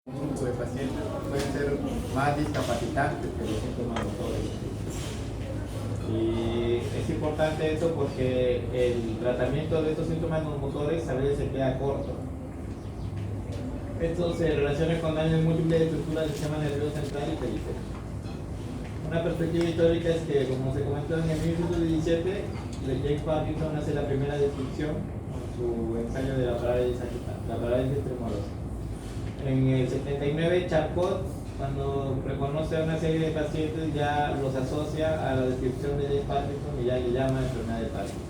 Un grupo de pacientes pueden ser más discapacitantes que los síntomas motores. Y es importante eso porque el tratamiento de estos síntomas motores a veces se queda corto. Esto se relaciona con daños múltiples de estructura del sistema nervioso central y periférico. Una perspectiva histórica es que, como se comentó en el 1917, James Parkinson hace la primera descripción con su ensayo de la parálisis tremorosa. En el 79, Charcot, cuando reconoce a una serie de pacientes, ya los asocia a la descripción de James Parkinson y ya le llama enfermedad de Parkinson.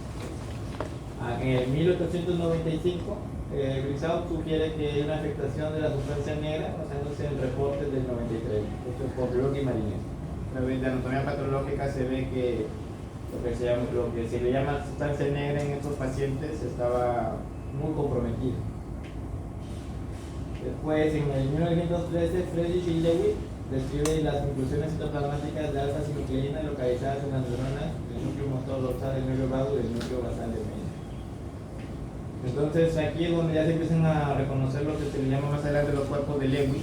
En el 1895, Grisau sugiere que hay una afectación de la sustancia negra basándose en reportes del 93, hecho por Bloch y Marinet. De anatomía patológica se ve que lo que se le llama sustancia negra en estos pacientes estaba muy comprometido. Después, en el 1913, Friedrich y Lewis describe las conclusiones citoplasmáticas de alfa-sinucleína localizadas en las neuronas del núcleo motor dorsal del nervio vago y del núcleo basal del medio. Entonces, aquí es donde ya se empiezan a reconocer lo que se le llama más adelante los cuerpos de Lewis,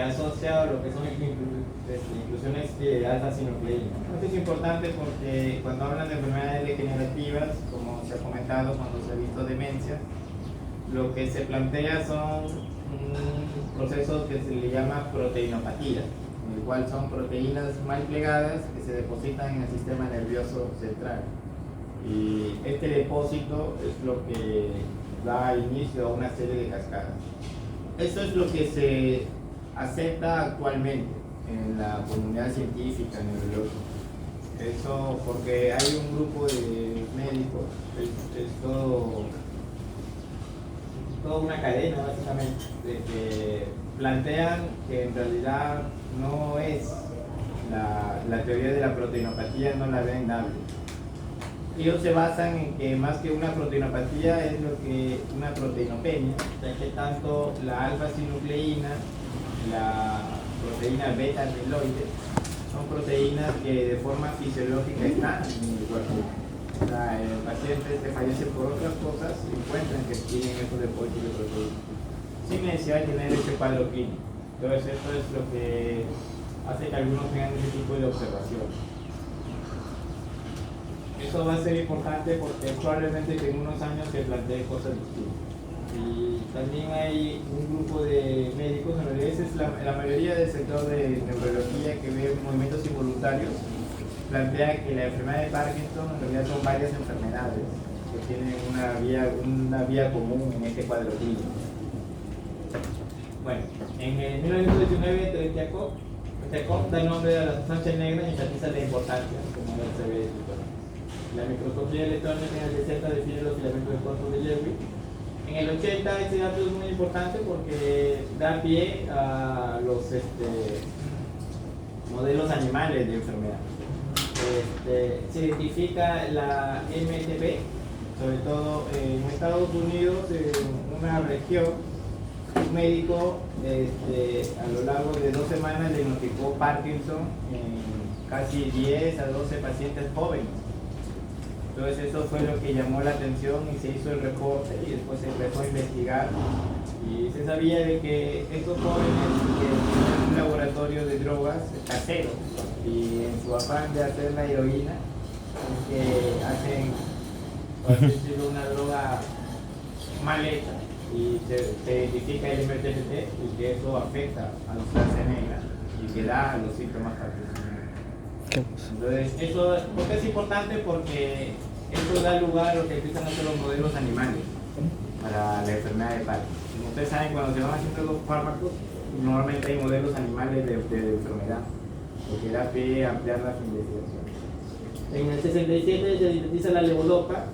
asocia a lo que son inclusiones de alfa-sinucleína. Esto es importante porque cuando hablan de enfermedades degenerativas, como se ha comentado cuando se ha visto demencia, lo que se plantea son procesos que se le llama proteinopatía, en el cual son proteínas mal plegadas que se depositan en el sistema nervioso central. Y este depósito es lo que da inicio a una serie de cascadas. Esto es lo que se acepta actualmente en la comunidad científica neurológica. Eso porque hay un grupo de médicos, es toda una cadena básicamente, de que plantean que en realidad no es la teoría de la proteinopatía, no la ven dable. Ellos se basan en que más que una proteinopatía es lo que una proteinopenia, ya que tanto la alfa-sinucleína, la proteína beta-amiloide, son proteínas que de forma fisiológica están en el cuerpo. El paciente que fallece por otras cosas encuentran que tienen estos depósitos de proteínas sin necesidad de tener ese cuadro clínico. Entonces esto es lo que hace que algunos tengan ese tipo de observación. Eso va a ser importante porque probablemente que en unos años se plantee cosas distintas. Y también hay un grupo de médicos, en realidad esa es la mayoría del sector de neurología que ve movimientos involuntarios, plantea que la enfermedad de Parkinson en realidad son varias enfermedades que tienen una vía común en este cuadro clínico. Bueno, en el 1919 Tretjakov da nombre a la sustancia negra y enfatiza la importancia, como ya se ve. La microscopía electrónica en el 60 define los filamentos de corto de Lewis. En el 80 este dato es muy importante porque da pie a los modelos animales de enfermedad. Se identifica la MTB, sobre todo en Estados Unidos, en una región. Un médico a lo largo de 2 semanas diagnosticó Parkinson en casi 10 a 12 pacientes jóvenes. Entonces eso fue lo que llamó la atención y se hizo el reporte y después se empezó a investigar y se sabía de que estos jóvenes que tienen un laboratorio de drogas casero y en su afán de hacer la heroína que hacen, por así decirlo, una droga mal hecha y se identifica el MTBT y que eso afecta a la sustancia negra y que da los síntomas parkinsonianos. Entonces, ¿por qué es importante? Porque esto da lugar a lo que empiezan a ser los modelos animales para la enfermedad de Parkinson. Como ustedes saben, cuando se van haciendo los fármacos, normalmente hay modelos animales de enfermedad, lo que da pie a ampliar las investigaciones. En el 67 se sintetiza la levodopa,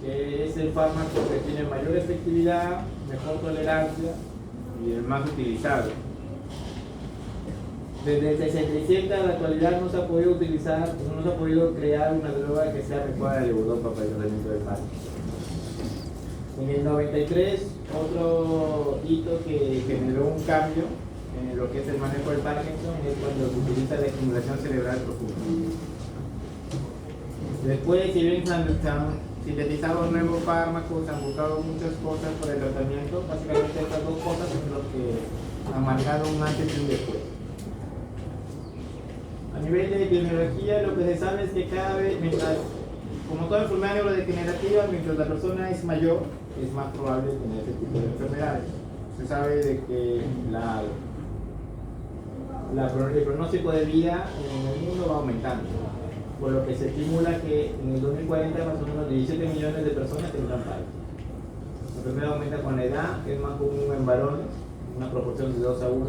que es el fármaco que tiene mayor efectividad, mejor tolerancia y el más utilizado. Desde el 67 a la actualidad no se ha podido utilizar, no se ha podido crear una droga que sea adecuada a la levodopa para el tratamiento del Parkinson. En el 93, otro hito que generó un cambio en lo que es el manejo del Parkinson es cuando se utiliza la estimulación cerebral profunda. Después, Sylvain Sanderson sintetizado nuevos fármacos, han buscado muchas cosas para el tratamiento. Básicamente estas dos cosas son lo que han marcado un antes y un después. A nivel de epidemiología, lo que se sabe es que cada vez, como toda enfermedad neurodegenerativa, mientras la persona es mayor, es más probable tener este tipo de enfermedades. Se sabe de que el pronóstico de vida en el mundo va aumentando, por lo que se estimula que en el 2040 más o menos 17 millones de personas tendrán Parkinson. La enfermedad aumenta con la edad, que es más común en varones, una proporción de 2 a 1.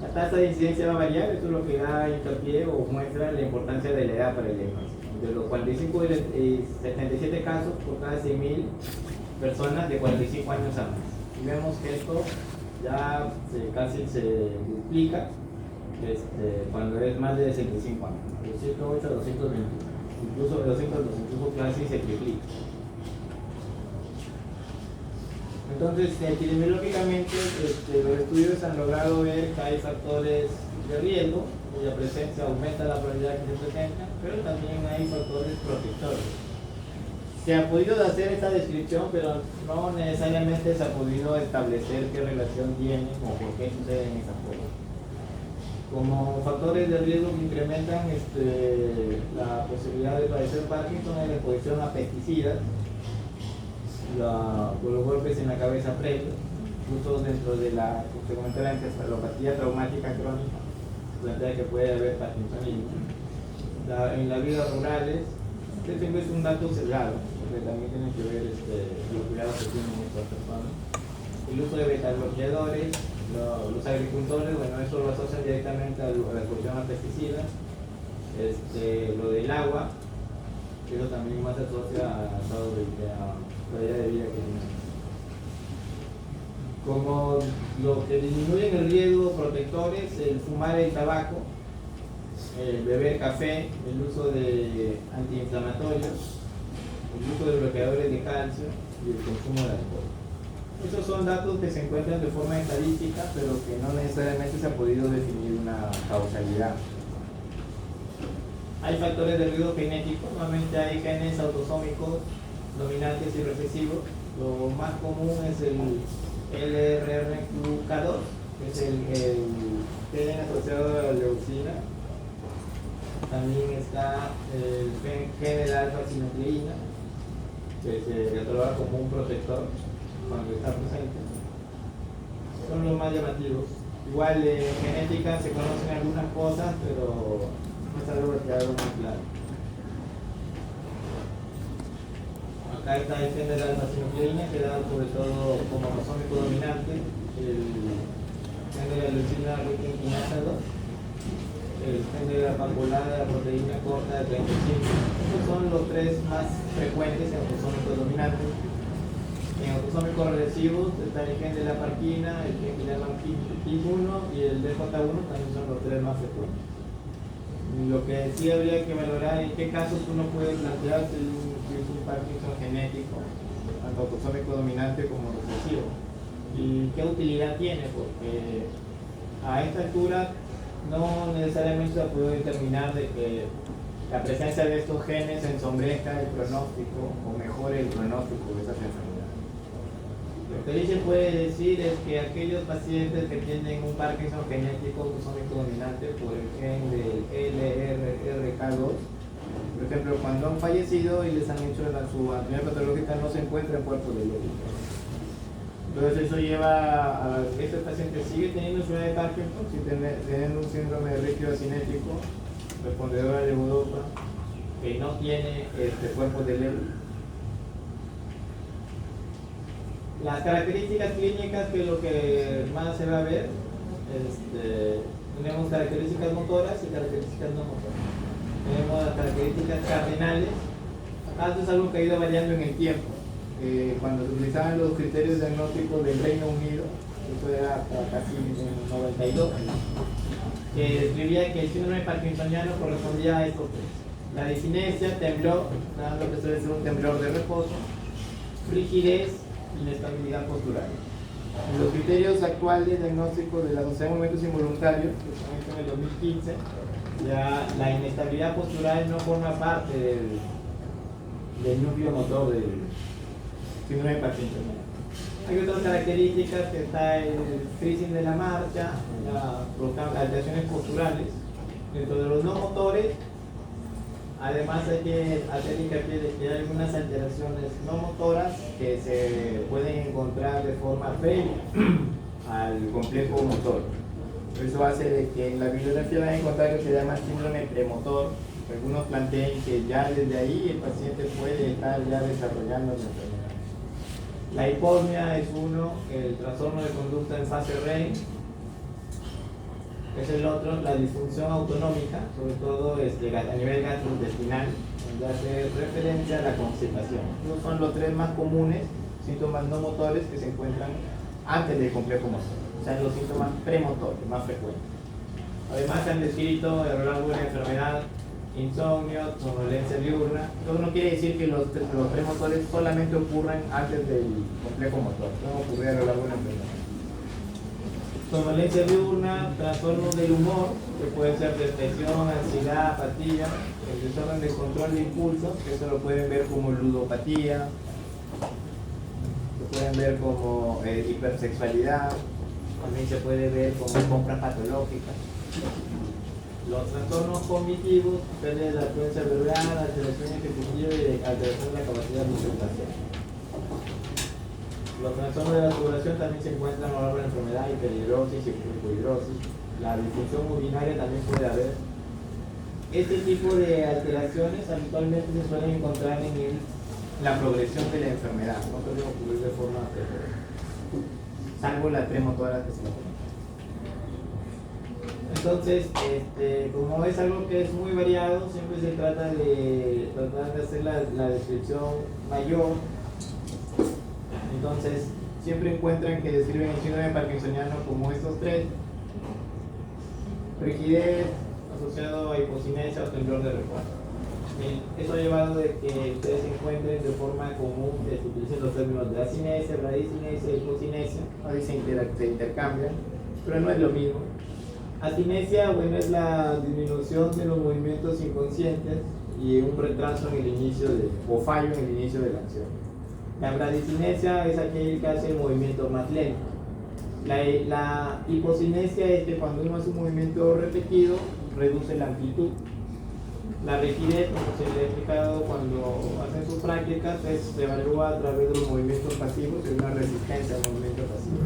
La tasa de incidencia va a variar, esto es lo que da hincapié o muestra la importancia de la edad para el diagnóstico. De los 45 y 77 casos por cada 100.000 personas de 45 años a más. Y vemos que esto ya casi se duplica cuando es más de 65 años, de 108 a 220, incluso de 200 a 200, incluso casi se triplica. Entonces, epidemiológicamente, los estudios han logrado ver que hay factores de riesgo, cuya presencia aumenta la probabilidad que se presenta, pero también hay factores protectores. Se ha podido hacer esta descripción, pero no necesariamente se ha podido establecer qué relación tienen o por qué suceden esas cosas. Como factores de riesgo que incrementan la posibilidad de padecer Parkinson es la exposición a pesticidas, por los golpes en la cabeza previos, justo dentro de la encefalopatía traumática crónica, plantea que puede haber parkinsonismo. En las vidas rurales, este siempre es un dato sesgado, porque también tiene que ver los cuidados que tienen estas personas. El uso de beta-bloqueadores, los agricultores, bueno, eso lo asocian directamente a la exposición a pesticidas. Lo del agua, eso también más se asocia a estado de calidad de vida que tienen. Como lo que disminuyen el riesgo protectores, el fumar el tabaco, el beber café, el uso de antiinflamatorios, el uso de bloqueadores de calcio y el consumo de alcohol. Esos son datos que se encuentran de forma estadística, pero que no necesariamente se ha podido definir una causalidad. Hay factores de riesgo genético, normalmente hay genes autosómicos dominantes y recesivos. Lo más común es el LRRQ2, que es el gen asociado a la leucina. También está el gen de la alfa-sinucleína, que se cataloga como un protector cuando está presente. Son los más llamativos. Igual en genética se conocen algunas cosas, pero no es algo que queda muy claro. Acá está el gen de la alfa-sinucleína, que da sobre todo como cromosómico dominante, el gen de la leucina rutinquinasa 2, el gen de la pampulada, la proteína corta de 35. Estos son los tres más frecuentes en autosómicos dominantes. En autosómicos recesivos está el gen de la parquina, el gen que llaman PIP1 y el DJ1 también son los tres más frecuentes. Lo que sí habría que valorar en qué casos uno puede plantearse si es un Parkinson genético, tanto autosómico dominante como recesivo, y qué utilidad tiene, porque a esta altura no necesariamente se ha podido determinar de que la presencia de estos genes ensombrezca el pronóstico o mejore el pronóstico de esas enfermedades. Lo que se puede decir es que aquellos pacientes que tienen un Parkinson genético autosómico dominante por el gen del LRRK2, por ejemplo, cuando han fallecido y les han hecho su anatomía patológica, no se encuentra en cuerpo de lógica. Entonces eso lleva a que este paciente sigue teniendo enfermedad de Parkinson, teniendo un síndrome de rígido cinético, respondedor a levodopa, que no tiene cuerpo de lógica. Las características clínicas, que es lo que más se va a ver, tenemos características motoras y características no motoras. Tenemos las características cardinales. Acá esto es algo que ha ido variando en el tiempo. Cuando se utilizaban los criterios diagnósticos del Reino Unido, esto era hasta casi en el 92, que describía que el síndrome parkinsoniano correspondía a estos tres: la disinesia, temblor, lo que suele ser un temblor de reposo, rigidez, inestabilidad postural. En los criterios actuales diagnósticos de la Sociedad de Movimientos Involuntarios, que se han hecho en el 2015, ya la inestabilidad postural no forma parte del núcleo motor del síndrome de Parkinson. Hay otras características que está el freezing de la marcha, las alteraciones posturales. Dentro de los no motores, además hay que hacer hincapié de que hay algunas alteraciones no motoras que se pueden encontrar de forma previa al complejo motor. Eso hace de que en la bibliografía van a encontrar que se llama síndrome premotor. Algunos plantean que ya desde ahí el paciente puede estar ya desarrollando la enfermedad. La hiposmia es uno, el trastorno de conducta en fase REM es el otro, la disfunción autonómica, sobre todo a nivel gastrointestinal, donde hace referencia a la constipación. Estos son los tres más comunes síntomas no motores que se encuentran antes del complejo motor, o sea, los síntomas premotores más frecuentes. Además se han descrito a lo largo de la enfermedad insomnio, somnolencia diurna. Esto no quiere decir que los premotores solamente ocurren antes del complejo motor, pueden ocurrir a lo largo de la enfermedad. Somnolencia diurna, trastornos del humor, que pueden ser depresión, ansiedad, apatía, el desorden de control de impulsos, que eso lo pueden ver como ludopatía, lo pueden ver como hipersexualidad, también se puede ver como compras patológicas. Los trastornos cognitivos, pérdida de la frecuencia verbal, alteración ejecutiva y alteración de la capacidad visual. Los trastornos de la sudoración también se encuentran a lo largo de la enfermedad, hiperhidrosis y hipohidrosis. La disfunción urinaria también puede haber. Este tipo de alteraciones habitualmente se suelen encontrar en la progresión de la enfermedad, no pueden ocurrir de forma precoz, salvo las premotoras que se lo comentan. Entonces, como es algo que es muy variado, siempre se trata de hacer la descripción mayor. Entonces, siempre encuentran que describen el síndrome parkinsoniano como estos tres: rigidez asociado a hipocinesia o temblor de reposo. Eso ha llevado de que ustedes se encuentren de forma común que se utilicen los términos de asinesia, bradicinesia y hipocinesia. Ahí se intercambian, pero no es lo mismo. Asinesia, bueno, es la disminución de los movimientos inconscientes y un retraso en el inicio o fallo en el inicio de la acción. La bradicinesia es aquel que hace el movimiento más lento. La hipocinesia es que cuando uno hace un movimiento repetido, reduce la amplitud. La rigidez, como se le ha explicado cuando hacen sus prácticas, se evalúa a través de los movimientos pasivos, es una resistencia al movimiento pasivo.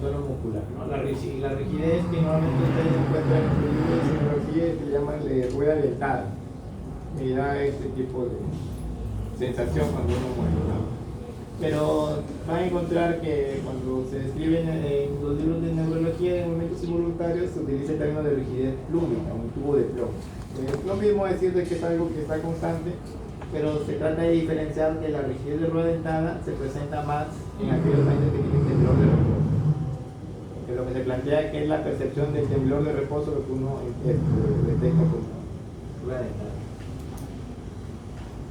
Tono muscular, ¿no? La rigidez que normalmente ustedes encuentran en la psicología que llaman de rueda dentada, y da este tipo de sensación cuando uno mueve, ¿no? Pero van a encontrar que cuando se describen en los libros de neurología de movimientos involuntarios se utiliza el término de rigidez plúmica, un tubo de plomo. Es lo mismo decir de que es algo que está constante, pero se trata de diferenciar que la rigidez de rueda dentada se presenta más en aquellos pacientes que tienen temblor de reposo. Que lo que se plantea que es la percepción del temblor de reposo lo que uno detecta como rueda dentada.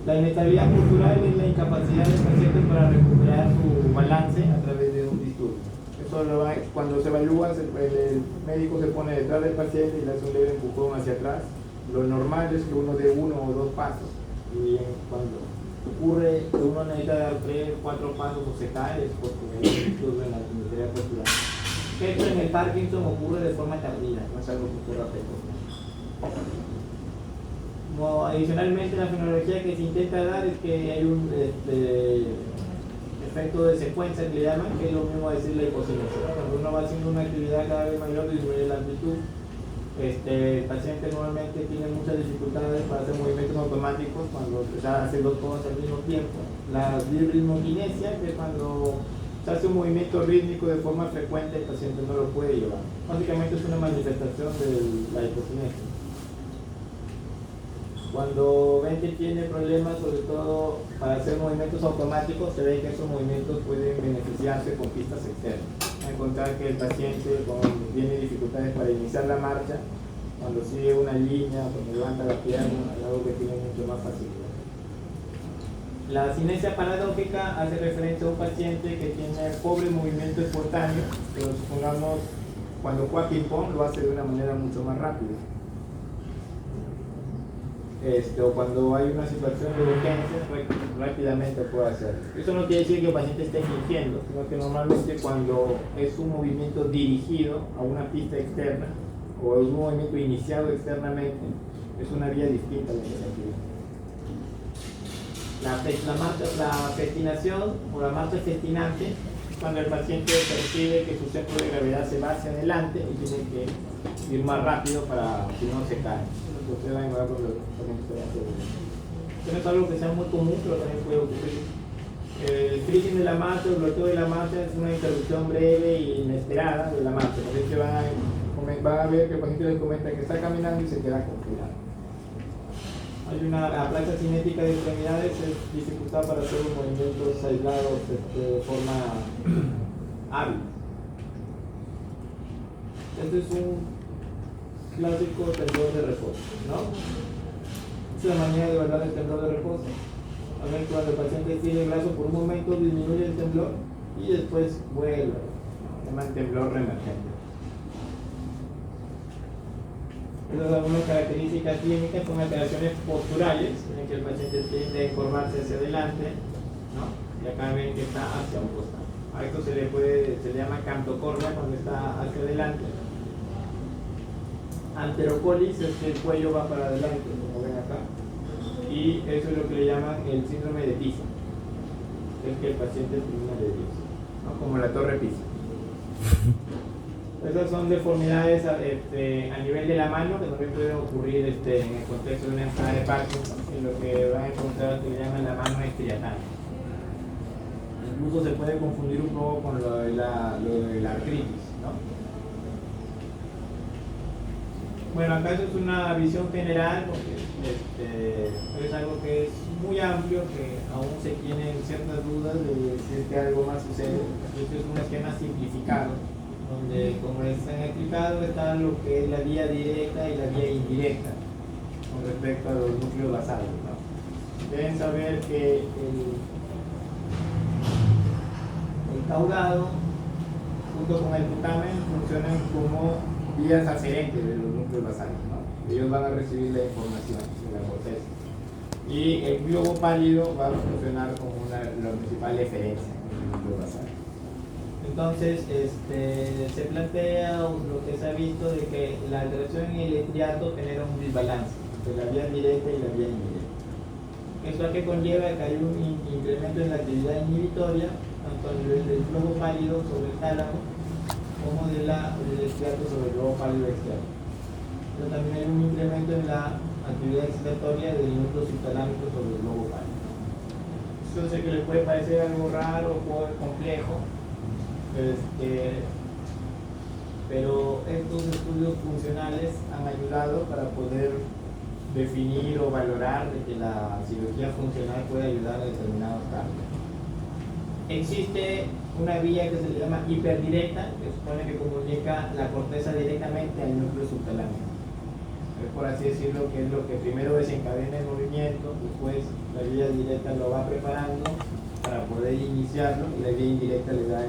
La inestabilidad cultural es la incapacidad del paciente para recuperar su balance a través de un disturbio. Eso cuando se evalúa, el médico se pone detrás del paciente y le hace un leve empujón hacia atrás. Lo normal es que uno dé 1 o 2 pasos. Y cuando ocurre que uno necesita dar 3 o 4 pasos o se cae, es porque hay un disturbio en la inestabilidad cultural. Esto en el Parkinson ocurre de forma tardía, no es algo que ocurra precoz. Adicionalmente, la fenomenología que se intenta dar es que hay un efecto de secuencia que le llaman, que es lo mismo a decir la hipocinesia. Cuando uno va haciendo una actividad cada vez mayor, disminuye la amplitud. El paciente normalmente tiene muchas dificultades para hacer movimientos automáticos cuando hace 2 cosas al mismo tiempo. La ritmoquinesia, que es cuando se hace un movimiento rítmico de forma frecuente, el paciente no lo puede llevar. Básicamente es una manifestación de la hipocinesia. Cuando ven que tiene problemas, sobre todo para hacer movimientos automáticos, se ve que esos movimientos pueden beneficiarse con pistas externas. Van a encontrar que el paciente tiene dificultades para iniciar la marcha, cuando sigue una línea, cuando levanta la pierna, es algo que tiene mucho más facilidad. La cinesia paradójica hace referencia a un paciente que tiene pobre movimiento espontáneo, pero supongamos cuando juega ping-pong lo hace de una manera mucho más rápida. o cuando hay una situación de urgencia, rápidamente puede hacerlo. Eso no quiere decir que el paciente esté fingiendo, sino que normalmente cuando es un movimiento dirigido a una pista externa o es un movimiento iniciado externamente, es una vía distinta a la iniciativa. La festinación o la marcha festinante es cuando el paciente percibe que su centro de gravedad se va hacia adelante y tiene que ir más rápido para que no se cae. Usted va a encontrar con los pacientes de la seguridad. Esto no es algo que sea muy común, pero también puede ocurrir. El freezing de la marcha, el bloqueo de la marcha es una interrupción breve e inesperada de la marcha. Los pacientes van a ver que el paciente les comenta que está caminando y se queda congelado. Hay la placa cinética de extremidades, es dificultad para hacer los movimientos aislados de forma hábil. Este es un clásico temblor de reposo, ¿no? Es la manera de evaluar el temblor de reposo. A ver, cuando el paciente tiene el brazo por un momento disminuye el temblor y después vuelve, se llama temblor reemergente. Estas son algunas características clínicas, son alteraciones posturales, en que el paciente tiende a encorvarse hacia adelante, ¿no? Y acá ven que está hacia un costado. A esto se le llama cantocornia cuando está hacia adelante. Anterocolis es que el cuello va para adelante, como ven acá. Y eso es lo que le llaman el síndrome de Pisa. Es que el paciente termina de Pisa, ¿no? Como la torre Pisa. Esas son deformidades a nivel de la mano que también pueden ocurrir en el contexto de una enfermedad de Parkinson, en lo que van a encontrar que le llaman la mano estriatal. Incluso se puede confundir un poco con lo de la artritis, ¿no? Bueno, acá eso es una visión general porque es algo que es muy amplio, que aún se tienen ciertas dudas de si es que algo más sucede. Esto es un esquema simplificado, donde, como les han explicado, está lo que es la vía directa y la vía indirecta con respecto a los núcleos basales, ¿no? Deben saber que el caudado junto con el putamen funcionan como vías aferentes de los núcleos basales, ¿no? Ellos van a recibir la información de la corteza y el globo pálido va a funcionar como la principal eferencia del núcleo basal. Entonces, se plantea lo que se ha visto de que la alteración en el estriato genera un desbalance entre la vía directa y la vía indirecta. Eso a que conlleva que hay un incremento en la actividad inhibitoria, tanto a nivel del globo pálido sobre el tálamo, como del estriato sobre el globo pálido externo. Pero también hay un incremento en la actividad excitatoria del núcleo subtalámico sobre el globo pálido. Yo sé que les puede parecer algo raro o complejo, pero estos estudios funcionales han ayudado para poder definir o valorar de que la cirugía funcional puede ayudar a determinados casos. Existe una vía que se le llama hiperdirecta, que supone que comunica la corteza directamente al núcleo subtalámico. Es, por así decirlo, que es lo que primero desencadena el movimiento, después la vía directa lo va preparando para poder iniciarlo y la vía indirecta le da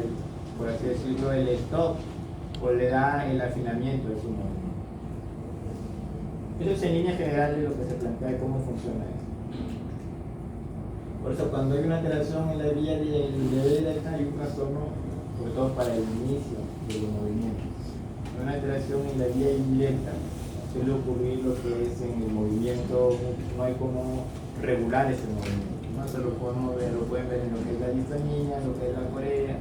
por así decirlo, el stop o le da el afinamiento de su movimiento. Eso es en línea general de lo que se plantea de cómo funciona esto. Por eso, cuando hay una alteración en la vía directa, hay un trastorno, sobre todo para el inicio de los movimientos. Una alteración en la vía indirecta suele ocurrir lo que es en el movimiento, no hay como regular ese movimiento. ¿No? Eso lo pueden ver en lo que es la distonía, lo que es la corea.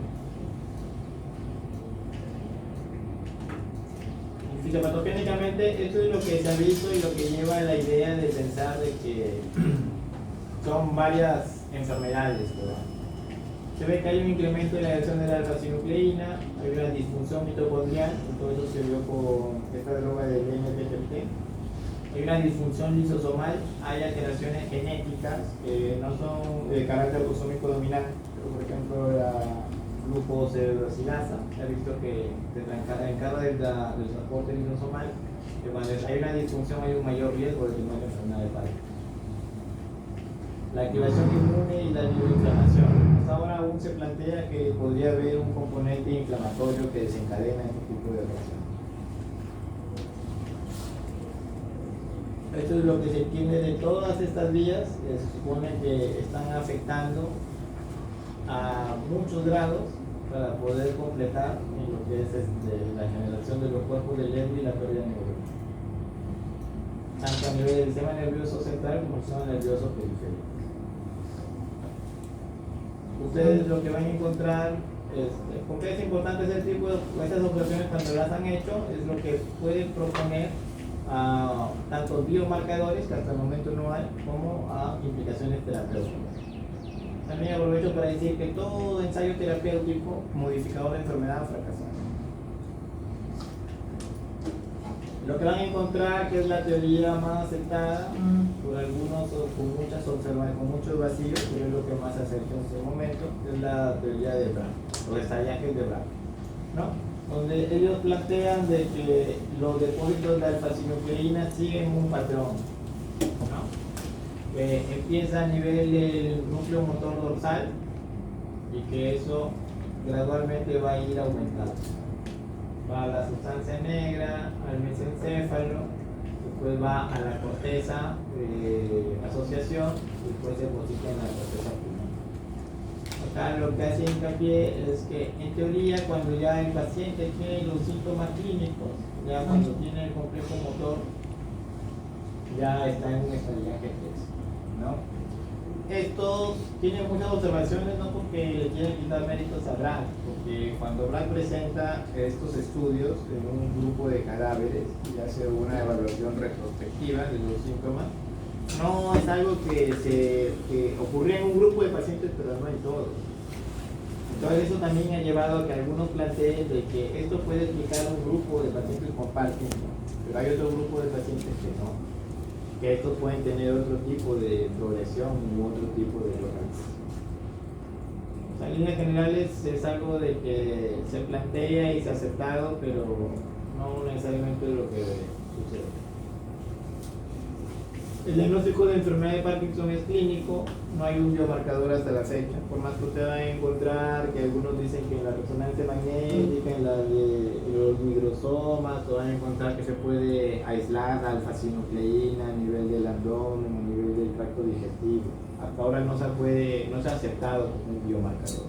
Fisiopatogénicamente, esto es lo que se ha visto y lo que lleva a la idea de pensar de que son varias enfermedades, ¿verdad? Se ve que hay un incremento en la acción de la alfa-sinucleína, hay una disfunción mitocondrial, todo eso se vio con esta droga del NPTP. Hay una disfunción lisosomal, hay alteraciones genéticas que no son de carácter autosómico dominante, pero por ejemplo la glucocerebrosidasa, se ha visto que se encarga del transporte lisosomal, que cuando hay una disfunción hay un mayor riesgo de tener enfermedad de Parkinson. La activación inmune y la neuroinflamación. Hasta ahora aún se plantea que podría haber un componente inflamatorio que desencadena este tipo de reacción. Esto es lo que se entiende de todas estas vías, que se supone que están afectando a muchos grados para poder completar en lo que es la generación de los cuerpos del ego y la pérdida neuronal, tanto a nivel del sistema nervioso central como el sistema nervioso periférico. Ustedes lo que van a encontrar ¿por qué es importante ese tipo de estas operaciones cuando las han hecho? Es lo que pueden proponer a tanto biomarcadores, que hasta el momento no hay, como a implicaciones terapéuticas. También aprovecho para decir que todo ensayo terapéutico modificador de enfermedad fracasa. Lo que van a encontrar, que es la teoría más aceptada por algunos con muchas observaciones, con muchos vacíos, que es lo que más se acerca en este momento, es la teoría de Brand, o de Sayajes de Brand, ¿no? Donde ellos plantean de que los depósitos de alfa-sinucleína siguen un patrón, ¿no? Que empieza a nivel del núcleo motor dorsal y que eso gradualmente va a ir aumentando. Va a la sustancia negra, al mesencéfalo, después va a la corteza de asociación y después se deposita en la corteza pulmonar. Acá lo que hace hincapié es que en teoría cuando ya el paciente tiene los síntomas clínicos, ya cuando tiene el complejo motor, ya está en un estadiaje 3, ¿no? Esto tiene muchas observaciones, no porque le quieren quitar méritos a Brand, porque cuando Brand presenta estos estudios en un grupo de cadáveres y hace una evaluación retrospectiva de los síntomas, no es algo que ocurría en un grupo de pacientes, pero no en todos. Entonces eso también ha llevado a que algunos planteen de que esto puede explicar un grupo de pacientes con Parkinson, pero hay otro grupo de pacientes que no, que estos pueden tener otro tipo de progresión u otro tipo de localización. O sea, en líneas generales es algo de que se plantea y se ha aceptado, pero no necesariamente lo que sucede. El diagnóstico de enfermedad de Parkinson es clínico, no hay un biomarcador hasta la fecha, por más que usted va a encontrar que algunos dicen que en la resonancia magnética, en la de los migrosomas, van a encontrar que se puede aislar la alfa-sinucleína a nivel del abdomen, a nivel del tracto digestivo. Hasta ahora no se ha aceptado como un biomarcador.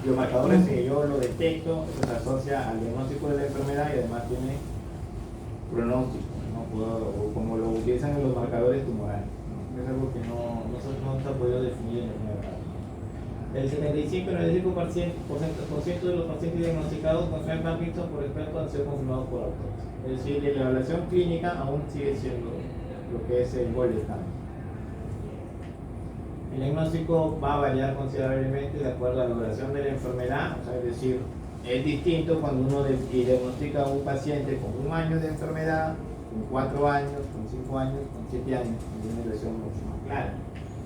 Biomarcadores que yo lo detecto, eso se asocia al diagnóstico de la enfermedad y además tiene pronóstico, o como lo utilizan en los marcadores tumorales, ¿no? Es algo que no se ha podido definir en el mercado. El 75-95% de los pacientes diagnosticados con Parkinson por expertos han sido confirmados por autopsia. Es decir, la evaluación clínica aún sigue siendo lo que es el gold standard. El diagnóstico va a variar considerablemente de acuerdo a la duración de la enfermedad, o sea, es decir, es distinto cuando uno diagnostica a un paciente con 1 año de enfermedad, con 4 años, con 5 años, con 7 años, tiene una lesión mucho más clara.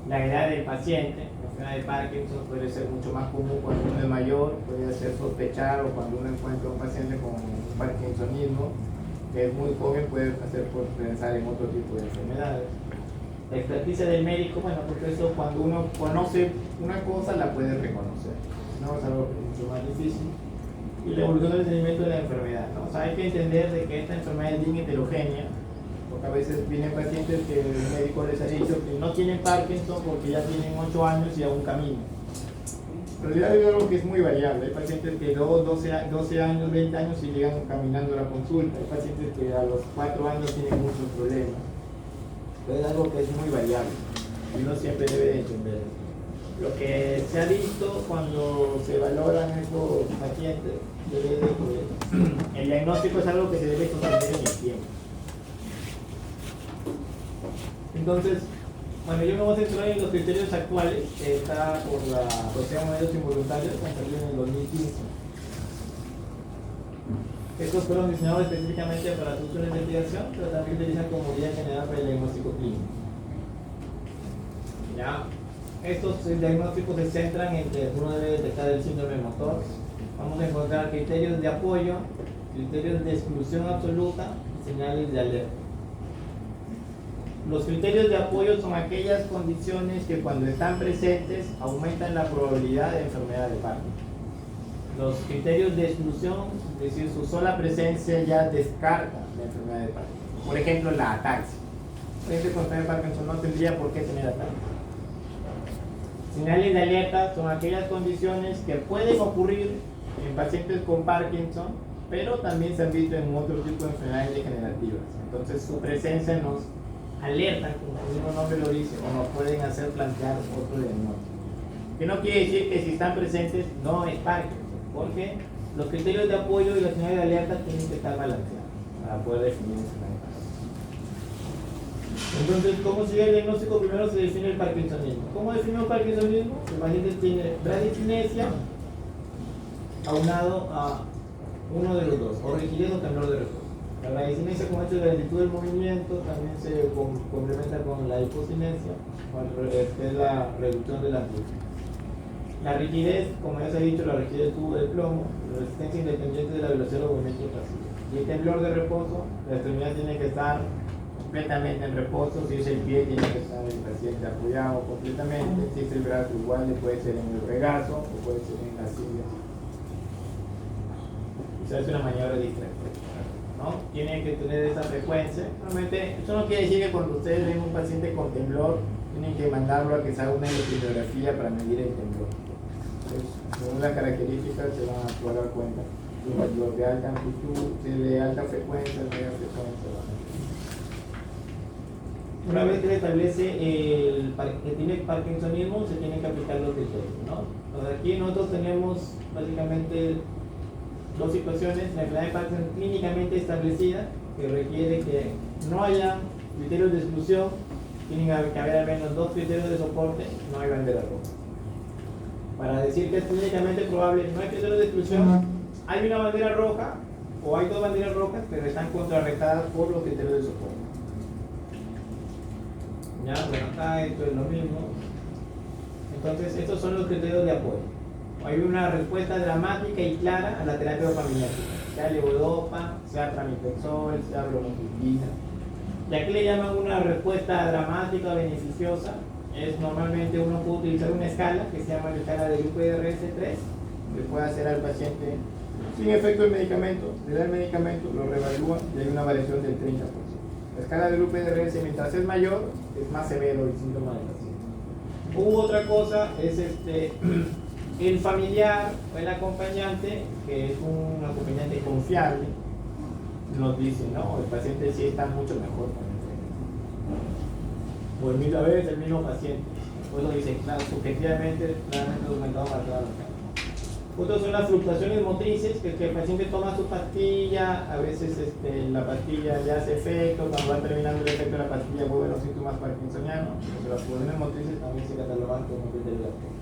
La edad del paciente, la enfermedad de Parkinson puede ser mucho más común cuando uno es mayor, puede ser sospechar, o cuando uno encuentra un paciente con un parkinsonismo que es muy joven, puede hacer por pensar en otro tipo de enfermedades. La experticia del médico, bueno, porque eso cuando uno conoce una cosa la puede reconocer, ¿no? Es algo mucho más difícil. Y la evolución del seguimiento de la enfermedad, ¿no? O sea, hay que entender de que esta enfermedad es bien heterogénea, porque a veces vienen pacientes que el médico les ha dicho que no tienen Parkinson porque ya tienen 8 años y aún caminan. En realidad es algo que es muy variable. Hay pacientes que 12 años, 20 años y llegan caminando a la consulta. Hay pacientes que a los 4 años tienen muchos problemas. Pero es algo que es muy variable y uno siempre debe de entender. Lo que se ha visto cuando se valoran estos pacientes, el diagnóstico es algo que se debe sostener en el tiempo. Entonces, bueno, yo me voy a centrar en los criterios actuales, que está por la Asociación de Médicos Involuntarios, que salió en el 2015. Estos fueron diseñados específicamente para su uso de investigación, pero también se utilizan como guía general para el diagnóstico clínico. ¿Ya? Estos diagnósticos se centran en que uno debe detectar el síndrome motor. Vamos a encontrar criterios de apoyo, criterios de exclusión absoluta y señales de alerta. Los criterios de apoyo son aquellas condiciones que cuando están presentes aumentan la probabilidad de enfermedad de Parkinson. Los criterios de exclusión, es decir, su sola presencia ya descarta la enfermedad de Parkinson. Por ejemplo, la ataxia. La gente con enfermedad de Parkinson no tendría por qué tener ataxia. Señales de alerta son aquellas condiciones que pueden ocurrir en pacientes con Parkinson, pero también se han visto en otro tipo de enfermedades degenerativas. Entonces, su presencia nos alerta, como el mismo nombre lo dice, o nos pueden hacer plantear otro diagnóstico. Que no quiere decir que si están presentes no es Parkinson, porque los criterios de apoyo y las señales de alerta tienen que estar balanceados para poder definir enfermedad. Entonces, ¿cómo sigue el diagnóstico? Primero se define el parkinsonismo. ¿Cómo definimos el parkinsonismo? El paciente tiene bradicinesia aunado a uno de los dos, o rigidez o temblor de reposo. La bradicinesia, como hecho de la lentitud del movimiento, también se complementa con la hipocinesia, que es la reducción de la amplitud. La rigidez, como ya se ha dicho, la rigidez tubo de plomo, la resistencia independiente de la velocidad del movimiento pasivo. Y el temblor de reposo, la extremidad tiene que estar completamente en reposo. Si es el pie, tiene que estar el paciente apoyado completamente. Si es el brazo, igual puede ser en el regazo o puede ser en la silla. Se hace una maniobra distractora, ¿no? Tiene que tener esa frecuencia. Normalmente, eso no quiere decir que cuando ustedes ven un paciente con temblor, tienen que mandarlo a que se haga una electrocardiografía para medir el temblor. Entonces, según las características se van a poder dar cuenta. Si es de alta amplitud, si es de alta frecuencia, de media frecuencia, baja. Una vez que se establece que tiene parkinsonismo, se tienen que aplicar los criterios, ¿no? Entonces, aquí nosotros tenemos básicamente dos situaciones: la enfermedad de Parkinson clínicamente establecida, que requiere que no haya criterios de exclusión, tienen que haber al menos dos criterios de soporte, no hay bandera roja. Para decir que es clínicamente probable, no hay criterios de exclusión, hay una bandera roja o hay dos banderas rojas, pero están contrarrestadas por los criterios de soporte. Ya, bueno, acá esto es lo mismo. Entonces, estos son los criterios de apoyo. Hay una respuesta dramática y clara a la terapia dopaminérgica, sea levodopa, sea tramipexol, sea bromocriptina. ¿Y a qué le llaman una respuesta dramática o beneficiosa? Es normalmente uno puede utilizar una escala que se llama la escala del UPDRS-3, que puede hacer al paciente sin efecto del medicamento, le da el medicamento, lo reevalúa y hay una variación del 30%. La escala del UPDRS, mientras es mayor, es más severo el síntoma del paciente. Otra cosa es el familiar o el acompañante, que es un acompañante confiable, nos dice, no, el paciente sí está mucho mejor con el o el mismo, a veces el mismo paciente. Pues lo dice, claro, subjetivamente, claramente documentado marcado. Otros son las fluctuaciones motrices, que el paciente toma su pastilla, a veces la pastilla ya hace efecto, cuando va terminando el efecto de la pastilla vuelven los síntomas parkinsonianos, pero las fluctuaciones motrices también se catalogan como criterio de apoyo.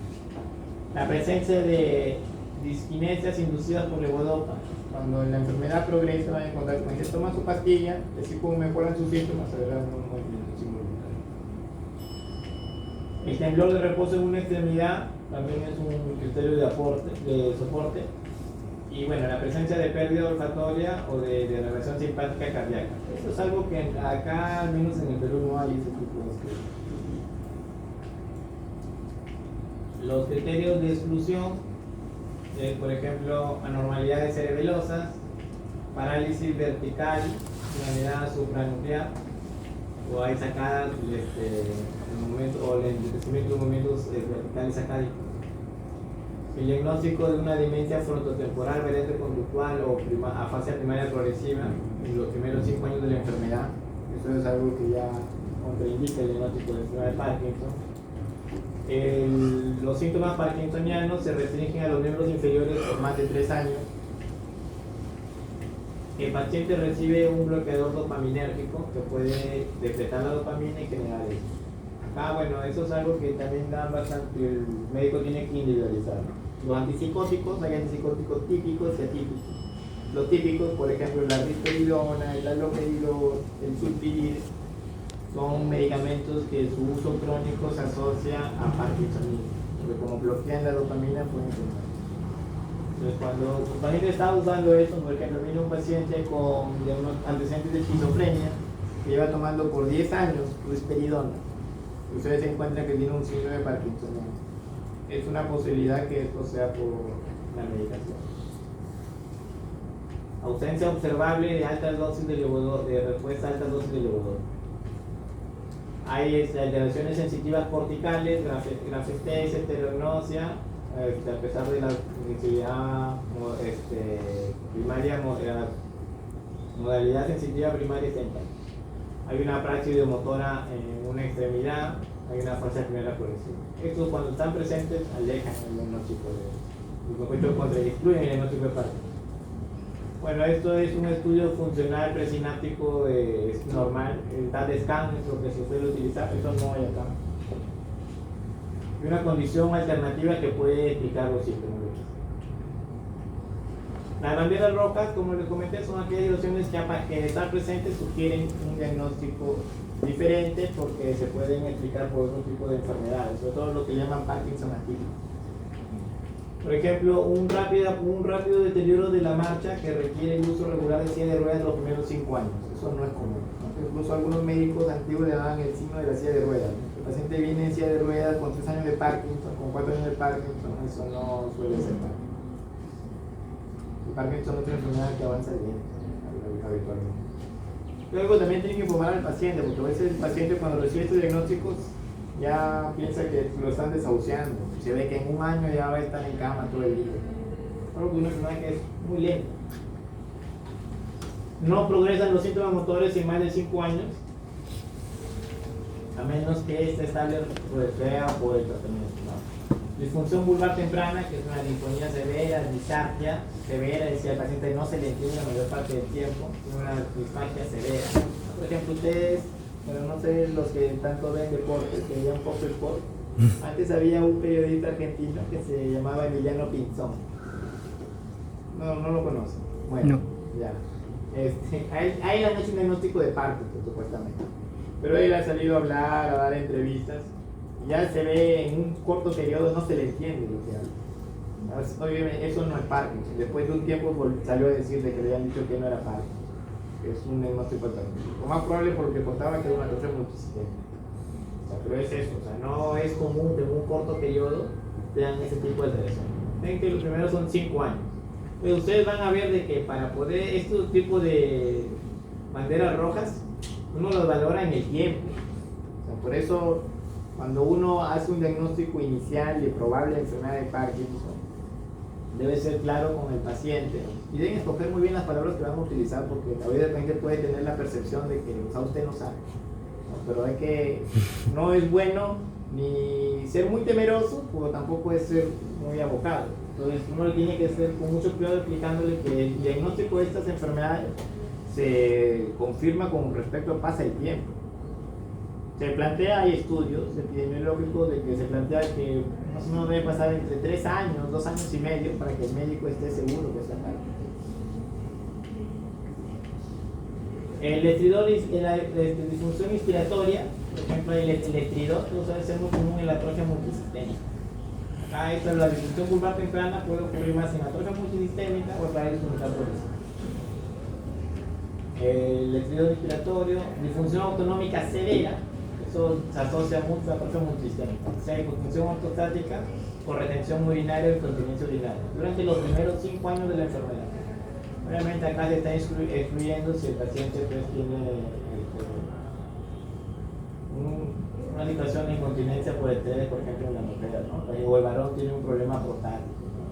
La presencia de disquinesias inducidas por levodopa. Cuando la enfermedad progresa, van a encontrar que cuando se toma su pastilla, así como mejoran sus síntomas, se verá un movimiento simultáneo. El temblor de reposo en una extremidad también es un criterio de soporte. Y bueno, la presencia de pérdida olfatoria o de relación simpática cardíaca. Eso es algo que acá, al menos en el Perú, no hay ese tipo de estudios. Los criterios de exclusión, por ejemplo, anormalidades cerebelosas, parálisis vertical, finalidad supranuclear, o hay sacadas o el enriquecimiento de movimientos verticales sacádicos. El diagnóstico de una demencia frontotemporal, variante conductual o afasia primaria progresiva en los primeros 5 años de la enfermedad. Eso es algo que ya contraindica el diagnóstico de enfermedad de Parkinson. Los síntomas parkinsonianos se restringen a los miembros inferiores por más de 3 años. El paciente recibe un bloqueador dopaminérgico que puede decretar la dopamina y generar eso. Acá, bueno, eso es algo que también da bastante, el médico tiene que individualizar. Los antipsicóticos, hay antipsicóticos típicos y atípicos. Los típicos, por ejemplo, la risperidona, el haloperidol, el sulpirid, son medicamentos que su uso crónico se asocia a parkinsonismo, porque como bloquean la dopamina pueden funcionar. Entonces, cuando el paciente está usando esto, por ejemplo, viene un paciente con unos antecedentes de esquizofrenia que lleva tomando por 10 años risperidona, ustedes se encuentran que tiene un síndrome de Parkinson. Es una posibilidad que esto sea por la medicación. Ausencia observable de altas dosis de levodopa, de respuesta a altas dosis de levodopa. Hay alteraciones sensitivas corticales, grafesthesia, heterognósea, a pesar de la sensibilidad primaria, modalidad sensitiva primaria central. Hay una praxis ideomotora en una extremidad, hay una fase primera progresiva. Estos, cuando están presentes, alejan el diagnóstico excluyen el diagnóstico de Parkinson. Bueno, esto es un estudio funcional presináptico normal, el TAD-scan es lo que se suele utilizar, eso no hay acá. Y una condición alternativa que puede explicar los síntomas. Las banderas rojas, como les comenté, son aquellas ilusiones que de estar presentes sugieren un diagnóstico diferente porque se pueden explicar por otro tipo de enfermedades, sobre todo lo que llaman Parkinson atípico. Por ejemplo, un rápido deterioro de la marcha que requiere el uso regular de silla de ruedas los primeros 5 años. Eso no es común, ¿no? Incluso algunos médicos antiguos le daban el signo de la silla de ruedas, ¿no? El paciente viene en silla de ruedas con 3 años de Parkinson, con 4 años de Parkinson, eso no suele ser Parkinson. El Parkinson es otra enfermedad que avanza bien habitualmente. Luego también tienen que informar al paciente, porque a veces el paciente cuando recibe estos diagnósticos ya piensa que lo están desahuciando. Se ve que en un año ya va a estar en cama todo el día. Pero que una enfermedad que es muy lenta. No progresan los síntomas motores en más de 5 años, a menos que esté estable por el TEA o por el tratamiento, ¿no? Disfunción vulvar temprana, que es una linfonía severa, disarquia severa, es decir, al paciente no se le entiende la mayor parte del tiempo, tiene una disfagia severa. Por ejemplo, ustedes, bueno, no sé, los que tanto ven deportes, que veían Fox Sport, antes había un periodista argentino que se llamaba Emiliano Pinzón. No lo conocen. Bueno, no. Ya. A él han hecho un diagnóstico de Parkinson, supuestamente. Pero él ha salido a hablar, a dar entrevistas. Y ya se ve en un corto periodo, no se le entiende lo que habla. Obviamente, eso no es Parkinson. Después de un tiempo salió a decir de que le habían dicho que no era Parkinson. Es un diagnóstico alternativo. Lo más probable porque contaba que era una atrofia multisistémica. O sea, pero es eso, o sea, no es común que en un corto periodo tengan ese tipo de alteración. Ven que los primeros son 5 años. Pero ustedes van a ver de que para poder estos tipos de banderas rojas, uno los valora en el tiempo. O sea, por eso, cuando uno hace un diagnóstico inicial de probable enfermedad de Parkinson, debe ser claro con el paciente y deben escoger muy bien las palabras que van a utilizar, porque a veces el paciente puede tener la percepción de que usted no sabe, ¿no? Pero hay que, no es bueno ni ser muy temeroso, pero tampoco es ser muy abocado. Entonces uno tiene que ser con mucho cuidado explicándole que el diagnóstico de estas enfermedades se confirma con respecto a pasa el tiempo. Se plantea, hay estudios epidemiológicos de que se plantea que más o menos debe pasar entre 3 años, 2 años y medio para que el médico esté seguro que está Parkinson. El estridor, la disfunción inspiratoria, por ejemplo, el estridor, suele ser muy común en la atrofia multisistémica. Acá esta es la disfunción vulvar temprana, puede ocurrir más en atrofia multisistémica o en disfunción progresiva. El estridor inspiratorio, disfunción autonómica severa, eso se asocia mucho a atrofia multisistémica, o sea, hipotensión ortostática o retención urinaria o incontinencia urinaria durante los primeros 5 años de la enfermedad. Obviamente acá se está excluyendo si el paciente pues, tiene una situación de incontinencia por estrés, por ejemplo, en la mujer, ¿no? O el varón tiene un problema prostático, ¿no?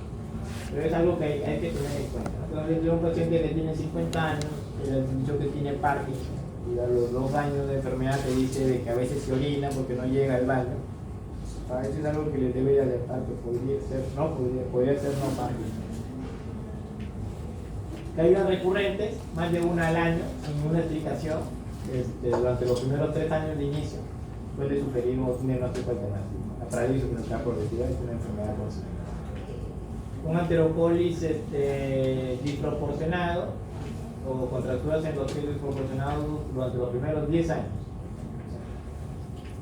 Pero es algo que hay que tener en cuenta, ¿no? Entonces, si un paciente que tiene 50 años, y le han dicho que tiene Parkinson, y a los 2 años de enfermedad te dice de que a veces se orina porque no llega al baño, a veces es algo que le debe alertar que podría ser no Parkinson. Caídas recurrentes, más de una al año, sin ninguna explicación, durante los primeros 3 años de inicio, puede sugerir un diagnóstico alternativo. La parálisis crónica progresiva es una enfermedad conocida. Un anterocólis disproporcionado o contracturas endoteliales desproporcionadas durante los primeros 10 años.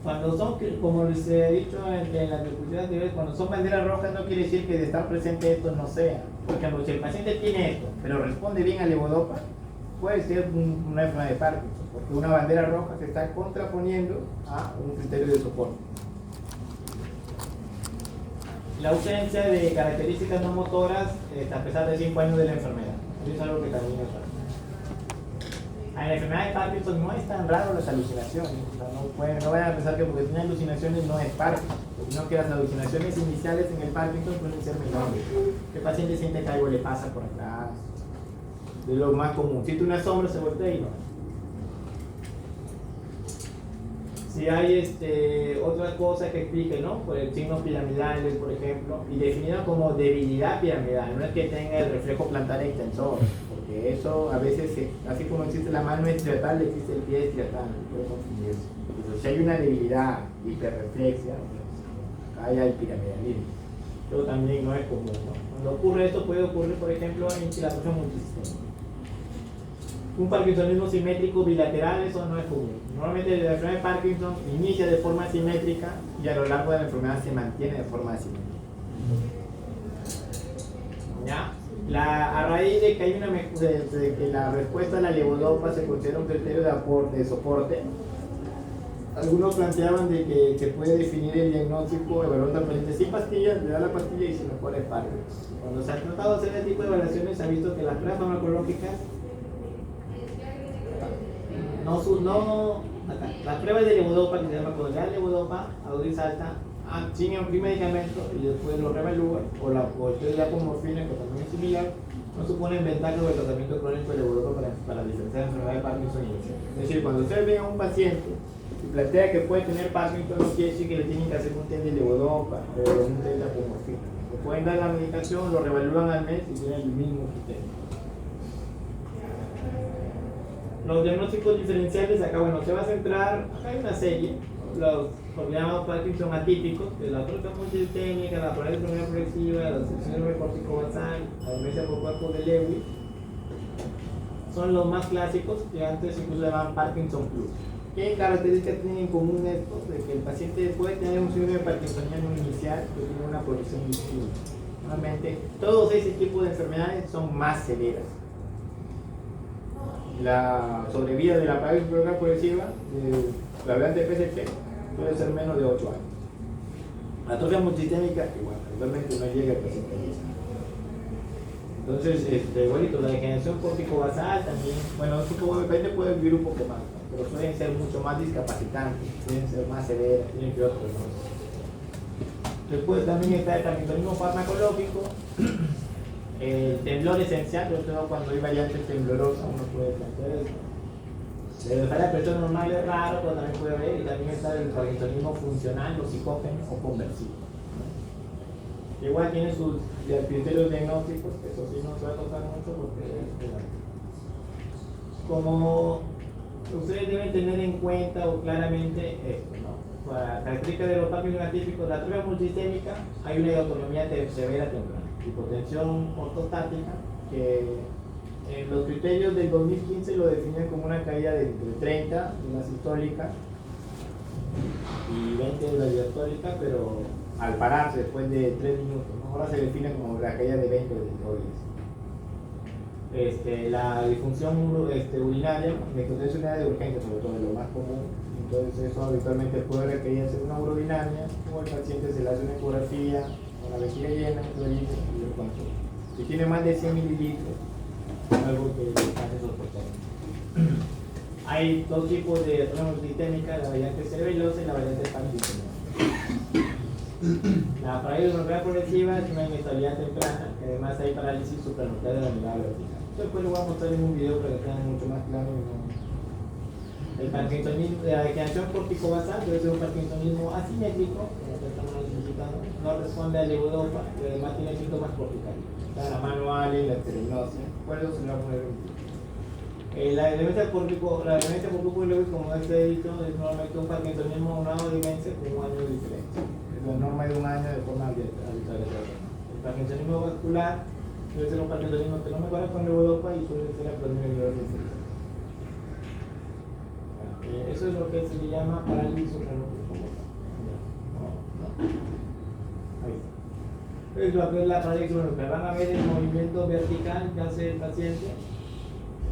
Cuando son, como les he dicho en las discusiones anteriores, cuando son banderas rojas no quiere decir que de estar presente esto no sea. Por ejemplo, si el paciente tiene esto, pero responde bien al levodopa, puede ser una enfermedad de Parkinson, porque una bandera roja se está contraponiendo a un criterio de soporte. La ausencia de características no motoras a pesar de 5 años de la enfermedad. Eso es algo que también es raro. En la enfermedad de Parkinson no es tan raro las alucinaciones. O sea, no vayan a pensar que porque tienen alucinaciones no es Parkinson, sino que las alucinaciones iniciales en el Parkinson pueden ser menores. El paciente siente que algo le pasa por atrás. Es lo más común. Siente una sombra, se voltea y no. Si hay otra cosa que explique, ¿no? Por el signos piramidales, por ejemplo, y definido como debilidad piramidal, no es que tenga el reflejo plantar extensor, porque eso a veces, así como existe la mano estriatal, existe el pie estriatal, puede confundirse. Entonces, si hay una debilidad hiperreflexia, pues, hay el piramidalismo. Pero también no es común, ¿no? Cuando ocurre esto, puede ocurrir, por ejemplo, en la atrofia multisistémica. Un parkinsonismo simétrico bilateral, eso no es común. Normalmente la enfermedad de Parkinson inicia de forma simétrica y a lo largo de la enfermedad se mantiene de forma asimétrica. ¿Ya? A raíz de que hay de que la respuesta a la levodopa se considera un criterio de soporte, algunos planteaban de que se puede definir el diagnóstico evaluando al paciente sin pastillas, le da la pastilla y se mejora el Parkinson. Cuando se ha tratado de hacer este tipo de evaluaciones, se ha visto que las pruebas farmacológicas las pruebas de levodopa, que se llama cuando le dan levodopa a dosis alta, sin un medicamento y después lo revalúan, o el test de apomorfina, que también es similar, no suponen ventaja del tratamiento crónico de levodopa para diferenciar la enfermedad de Parkinson inicial. Es decir, cuando ustedes ven a un paciente y plantea que puede tener Parkinson, no quiere decir que le tienen que hacer un test de levodopa o un test de apomorfina. Le pueden dar la medicación, lo revalúan al mes y tienen el mismo criterio. Los diagnósticos diferenciales, acá bueno, se va a centrar, acá hay una serie, los llamados Parkinson atípicos, que es la atrofia multisistémica, la parálisis progresiva, la síndrome corticobasal, la demencia por cuerpo de Lewy, son los más clásicos, que antes incluso se llamaban Parkinson Plus. ¿Qué características tienen en común estos? De que el paciente puede tener un síndrome parkinsoniano inicial que tiene una progresión distinta. Normalmente, todos ese tipo de enfermedades son más severas. La sobrevida de la parálisis progresiva, la variante PSP, puede ser menos de 8 años. La atrofia multisistémica, igual, realmente no llega a paciente. Entonces, igualito, la degeneración corticobasal también, bueno, depende, puede vivir un poco más, ¿no? Pero suelen ser mucho más discapacitantes, pueden ser más severas, tienen que otros, ¿no? Después también está el parkinsonismo farmacológico. El temblor esencial, sobre todo cuando hay variantes temblorosas, uno puede plantear eso. De la presión normal es raro, pero también puede haber, y también está el parkinsonismo funcional, o psicógeno o conversivo. Igual tiene sus criterios diagnósticos, eso sí no se va a tocar mucho porque como ustedes deben tener en cuenta o claramente esto, ¿no? Para características de los Parkinson atípicos, la atrofia multisistémica, hay una autonomía severa temprana. Hipotensión ortostática, que en los criterios del 2015 lo definen como una caída de entre 30 de la sistólica y 20 de la diastólica, pero al pararse después de 3 minutos, ¿no? Ahora se define como la caída de 20 de diastólica. La disfunción urinaria, la incontinencia urinaria de urgencia, sobre todo, es lo más común. Entonces eso habitualmente puede requerir hacer una urinaria, o el paciente se le hace una ecografía con la vejiga llena, y el control. Si tiene más de 100 mililitros, es algo que hace soportar. Hay dos tipos de atrofia multisistémica, la variante cerebelosa y la variante parkinsoniana. La parálisis progresiva es una inestabilidad temprana, que además hay parálisis supranuclear de la mirada vertical. Después lo voy a mostrar en un video para que quede mucho más claro. El parkinsonismo, la degeneración corticobasal debe ser un parkinsonismo asimétrico, como estamos necesitando, no responde a levodopa, pero además tiene síntomas corticales. La mano ágil, la esterinosis, por eso se le va a poner un video. La demencia por grupo de Lewy, como se ha dicho, es normalmente un parkinsonismo aunado de demencia con un año de diferencia. Es la norma de un año de forma arbitraria. El parkinsonismo vascular debe ser un parkinsonismo que no mejora con levodopa y suele ser a plasmia de. Eso es lo que se le llama parálisis supranuclear. Es lo que es la parálisis supranuclear. Van a ver el movimiento vertical que hace el paciente.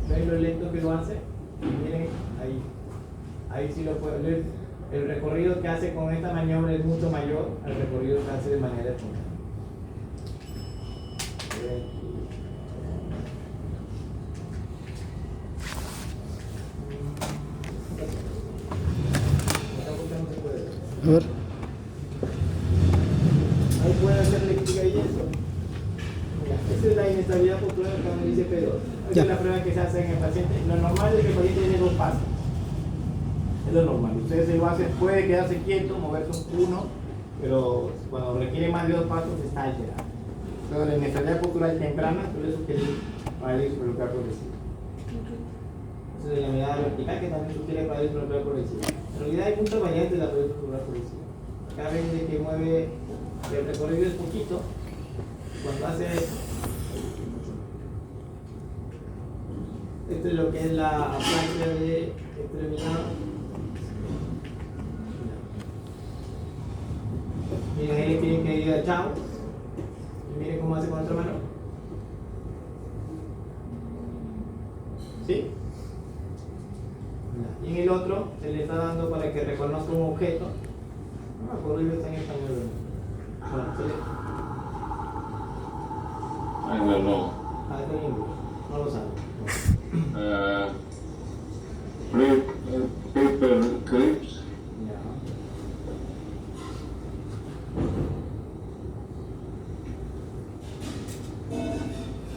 ¿Ven lo lento que lo hace? Y miren, ahí sí lo pueden ver. El recorrido que hace con esta maniobra es mucho mayor al recorrido que hace de manera espontánea. A ver. Ahí pueden hacer lectura y eso. Mira, esa es la inestabilidad postural cuando dice P2. Esa es la prueba que se hace en el paciente. Lo normal es que el paciente tiene 2 pasos. Es lo normal. Ustedes se lo hacen, puede quedarse quieto, moverse uno, pero cuando requiere más de 2 pasos está alterado. Entonces la inestabilidad postural temprana, por eso que para el involucrar progresivo. Esa es la mirada vertical que también sugiere para el involucrar progresivo. En realidad hay muchas variantes de la parálisis involucrar progresiva. Cada vez que mueve el recorrido es poquito, cuando hace esto es lo que es la aplasia de extremidad. Miren, ahí tienen que ir agachado y miren cómo hace con la otra mano. ¿Sí? Y en el otro se le está dando para que reconozca un objeto. No me acuerdo, está en español. Bueno, se le... I don't know. Ah, está en inglés. No lo sabe. Paper clips. Ya.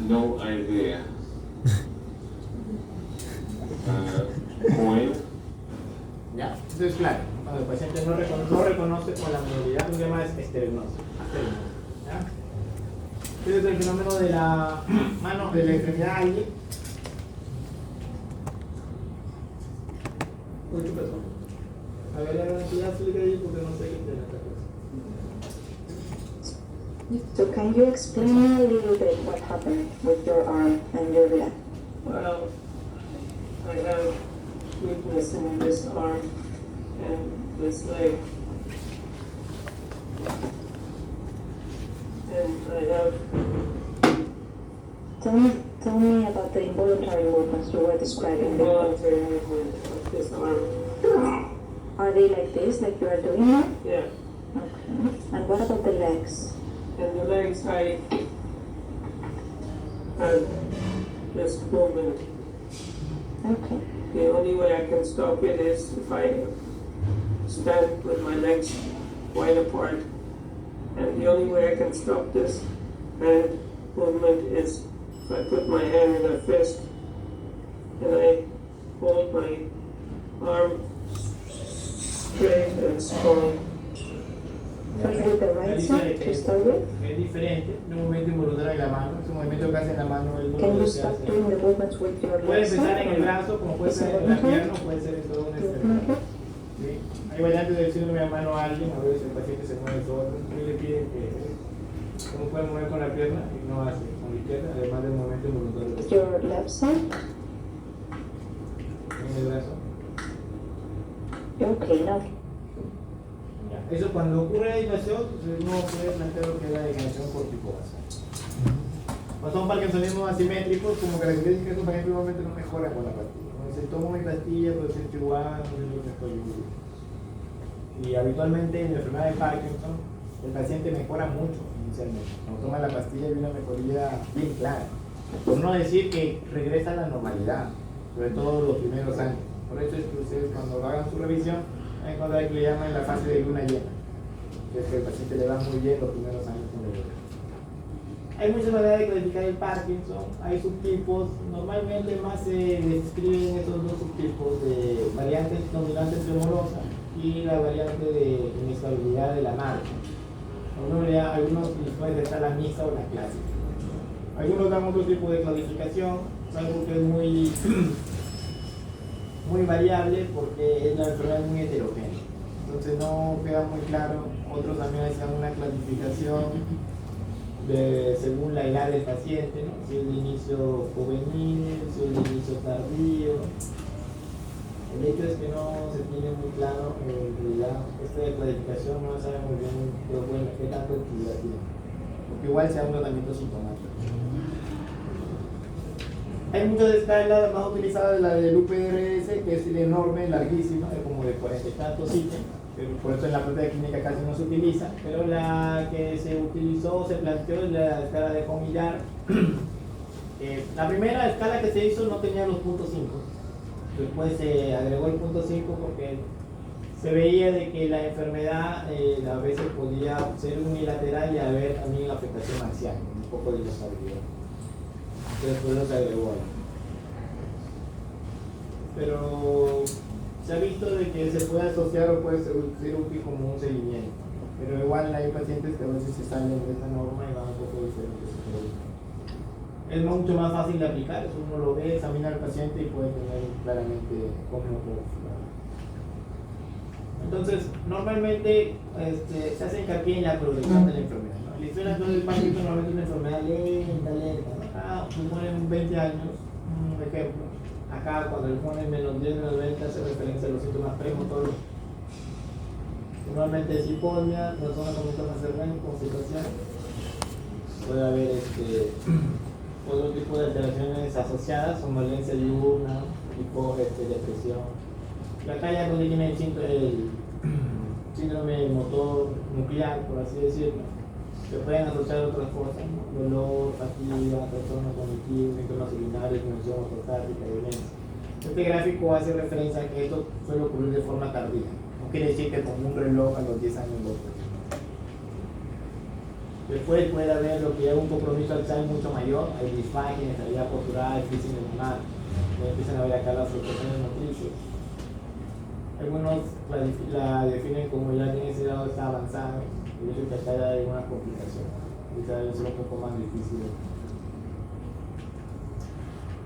No idea. Coin. ¿Ya? Eso es claro. Cuando el paciente no reconoce con la movilidad, lo que se llama es esternosis. ¿Ya? Este es el fenómeno de la mano, de la extremidad alguien. 8 personas. A ver, la cantidad explica ahí porque no sé qué tiene esta cosa. So can you explain a little bit what happened with your arm and your leg? Well, I have weakness in this arm and this leg. And I have, Tell me about the involuntary movements you were describing before. involuntary movement of this arm. Are they like this, like you are doing now? Yeah. Okay. And what about the legs? And the legs, I have this movement. Okay. The only way I can stop it is if I stand with my legs wide apart. And the only way I can stop this hand movement is if I put my hand in a fist and I hold my arm straight and strong. First with the right side to start with. Es diferente, un movimiento involuntario de la mano, es un movimiento que hace en la mano el Can músculo you que se stop hace. doing the movements with your Puede left empezar en el side? brazo, como puede ser en la pierna, o puede ser en todo un extremo. ¿Sí? Hay variantes del síndrome de mano a alguien, a veces el paciente se mueve solo, y le piden que cómo puede mover con la pierna y no hace con la izquierda, además del movimiento involuntario Your left side? en el brazo. Okay, now. Ya. Eso cuando ocurre la degeneración, uno puede plantear lo que es la degeneración corticobasal. Cuando son parkinsonismos asimétricos, como características, estos pacientes normalmente no mejoran con la pastilla. Cuando se toma una pastilla, pues se siente igual, no se siente mejor. Y habitualmente en la enfermedad de Parkinson, el paciente mejora mucho inicialmente. Cuando toma la pastilla hay una mejoría bien clara. Por no decir que regresa a la normalidad, sobre todo los primeros años. Por eso es que ustedes cuando hagan su revisión, van a encontrar que le llaman la fase de luna llena. Que es que el paciente le va muy bien los primeros años con el dolor. Hay muchas maneras de clasificar el Parkinson, hay subtipos, normalmente más se describen estos dos subtipos de variantes dominantes tremorosas y la variante de inestabilidad de la marcha. Algunos les puede estar la mixta o la clásica. Algunos dan otro tipo de clasificación, algo que es muy variable porque es la enfermedad muy heterogénea. Entonces no queda muy claro. Otros también hacen una clasificación según la edad del paciente, ¿no? Si es de inicio juvenil, si es de inicio tardío. El hecho es que no se tiene muy claro en realidad esta clasificación, no sabe muy bien qué tanto actividad tiene, porque igual sea un tratamiento sintomático. Hay muchas escalas, más utilizadas la del UPDRS, que es enorme, larguísima, es como de 40 y tantos ítems, pero por eso en la práctica clínica casi no se utiliza, pero la que se utilizó, se planteó es la escala de Homillar. La primera escala que se hizo no tenía los puntos 5, después se agregó el punto 5 porque se veía de que la enfermedad a veces podía ser unilateral y haber también afectación axial, un poco de inestabilidad. Entonces por eso se agregó ahí. Pero se ha visto de que se puede asociar o puede ser útil como un seguimiento. Pero igual hay pacientes que a veces se salen de esta norma y van un poco diferentes. Es mucho más fácil de aplicar, eso uno lo ve, examina al paciente y puede tener claramente cómo funciona. Entonces, normalmente se hace hincapié en la progresión de la enfermedad, ¿no? La historia del Parkinson normalmente es una enfermedad lenta, ¿no? Acá suponen 20 años, un ejemplo. Acá cuando el joven menos 10, menos 20 hace referencia a los síntomas premotoros. Normalmente es hiponia, personas con síntomas cercanos, constipación. Puede haber otro tipo de alteraciones asociadas, somnolencia diurna, tipo depresión. Y acá ya cuando tiene el síndrome motor nuclear, por así decirlo, se pueden asociar otras cosas, ¿no? Dolor, fatiga, trastorno cognitivo, síntomas urinarios, función ortostática, violencia. Este gráfico hace referencia a que esto suele ocurrir de forma tardía. No quiere decir que como un reloj a los 10 años lo ocurre. Después puede haber lo que es un compromiso axial mucho mayor, hay disfagia, inestabilidad postural, crisis neuronal, empiezan a ver acá las fluctuaciones motrices. Algunos la definen como ya que en ese lado está avanzado, y eso que acá hay alguna complicación, quizás debe ser un poco más difícil.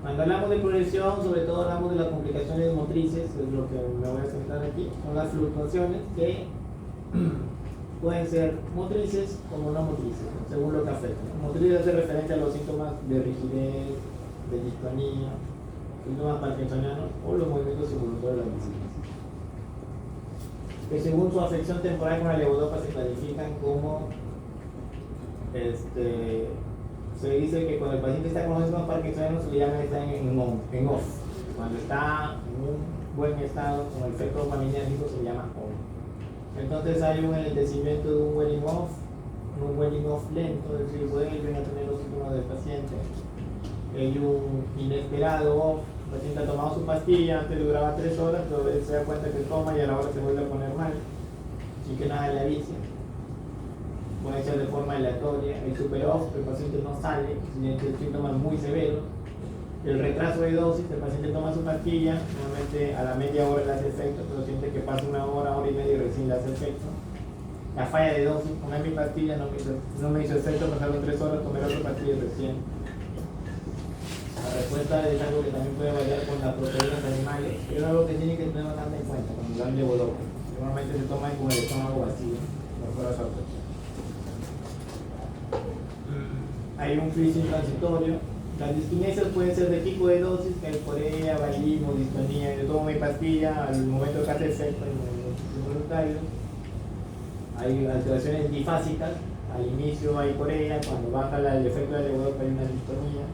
Cuando hablamos de progresión, sobre todo hablamos de las complicaciones motrices, que es lo que me voy a centrar aquí, son las fluctuaciones que pueden ser motrices como no motrices, según lo que afecta. Motrices hace referencia a los síntomas de rigidez, de distonía, síntomas parkinsonianos o los movimientos involuntarios de las bicicletas. Que según su afección temporal con la levodopa se clasifican como se dice que cuando el paciente está con los síntomas parkinsonianos se le llama estar en off. Cuando está en un buen estado con el efecto dopaminérgico se llama on. Entonces hay un enlentecimiento de un wearing off lento, es decir, vuelven a tener los síntomas del paciente. Hay un inesperado off, el paciente ha tomado su pastilla, antes duraba 3 horas, pero él se da cuenta que toma y a la hora se vuelve a poner mal, sin que nada le avise. Puede ser de forma aleatoria. El super off, el paciente no sale, tiene síntomas muy severos. El retraso de dosis, el paciente toma su pastilla, normalmente a la media hora le hace efecto, pero siente que pasa una hora, hora y media y recién le hace efecto. La falla de dosis, tomé mi pastilla, no me hizo efecto, pasaron 3 horas, tomé la otra pastilla recién. La respuesta es algo que también puede variar con las proteínas animales, pero es algo que tienen que tener bastante en cuenta cuando dan levodopa. Normalmente se toman con el estómago vacío, no fuera su apetito. Hay un freezing transitorio. Las disquinesias pueden ser de tipo de dosis, que es corea, vagismo, distonía. Yo tomo mi pastilla, al momento que hace efecto en el involuntario. Hay alteraciones difásicas, al inicio hay corea, cuando baja el efecto de la levodopa hay una distonía.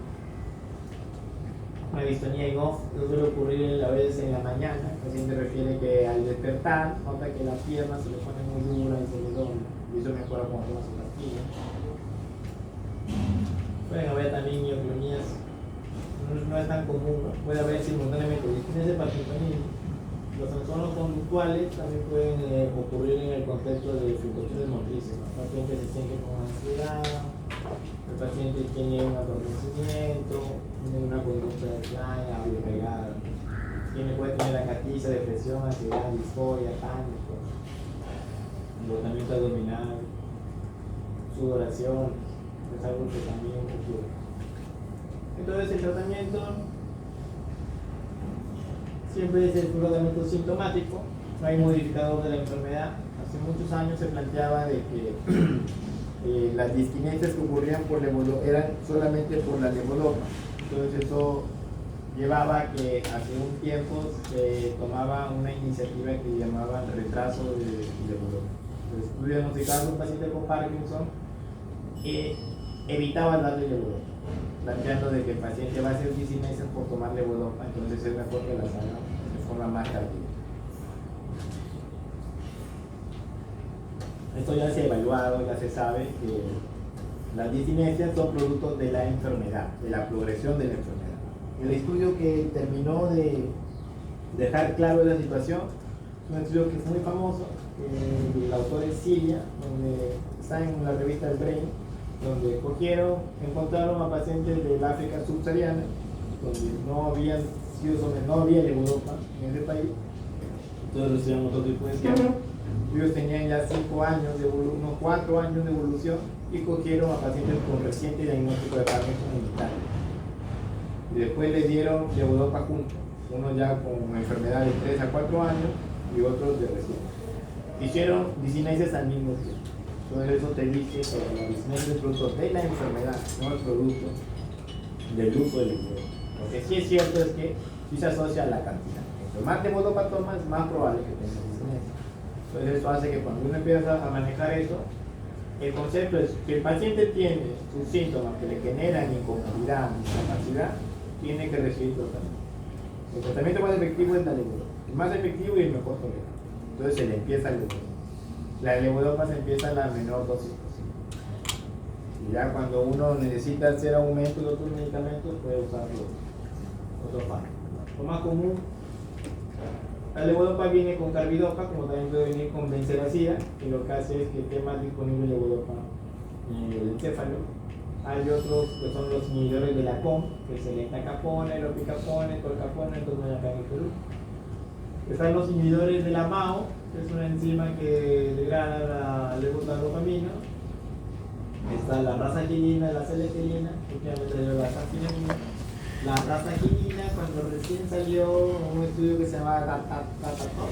Una distonía en off, eso suele ocurrir a veces en la mañana. El paciente refiere que al despertar nota que la pierna se le pone muy dura y se le dobla, y eso mejora cuando toma su pastilla. Pueden haber también mioclonías, no es tan común, ¿no? Puede haber simultáneamente disquinias de parkinsonismo. Los trastornos conductuales también pueden ocurrir en el contexto de fluctuaciones motrices, ¿no? El paciente se siente con ansiedad, el paciente tiene un adormecimiento, tiene una conducta extraña o irregular, puede tener acatiza, depresión, ansiedad, disforia, pánico, embotamiento abdominal, sudoración, es algo que también ocurre. Entonces el tratamiento siempre es el tratamiento sintomático, no hay modificador de la enfermedad. Hace muchos años se planteaba de que las disquinesias que ocurrían por levodopa eran solamente por la levodopa. Entonces eso llevaba a que hace un tiempo se tomaba una iniciativa que llamaban retraso de levodopa. Entonces tú diagnosticabas a un paciente con Parkinson y evitaba darle levodopa, planteando de que el paciente va a hacer disquinesias por tomar levodopa, entonces es mejor que las haga de forma más tardía. Esto ya se ha evaluado, ya se sabe que las disquinesias son productos de la enfermedad, de la progresión de la enfermedad. El estudio que terminó de dejar claro la situación Es un estudio que es muy famoso, que el autor es Siria, donde está en la revista El Brain, donde encontraron a pacientes del África subsahariana, donde no había levodopa en ese país. Entonces recibían otro tipo de esquema. Ellos tenían ya 5 años de evolución, unos 4 años de evolución, y cogieron a pacientes con reciente diagnóstico de Parkinson militar. Y después les dieron levodopa juntos, uno ya con enfermedad de 3 a 4 años y otros de reciente. Hicieron discinesis al mismo tiempo. Entonces eso te dice que la discinesis es producto de la enfermedad, no el producto del uso del levodopa. Lo que sí es cierto es que sí se asocia a la cantidad. Entre más levodopa tomas, más probable que tengas discinesis. Entonces eso hace que cuando uno empieza a manejar eso, el concepto es que el paciente tiene sus síntomas que le generan incomodidad, incapacidad, tiene que recibir tratamiento. El tratamiento más efectivo es la levodopa, el más efectivo y el mejor tolerado. Entonces se le empieza el levodopa. La levodopa se empieza a la menor dosis posible. Y ya cuando uno necesita hacer aumento de otros medicamentos, puede usar otros fármacos. Lo más común, la levodopa viene con carbidopa, como también puede venir con benseracida, que lo que hace es que esté más disponible levodopa en el encéfalo. Hay otros que son los inhibidores de la COM, que es el entacapone, el opicapone, tolcapone, entonces acá en el Perú. Están los inhibidores de la MAO, que es una enzima que degrada la levotadopamina. Está la rasaquilina, la seletilina, últimamente salió la safinamida. La rasaquilina, cuando recién salió un estudio que se llamaba DATATOP,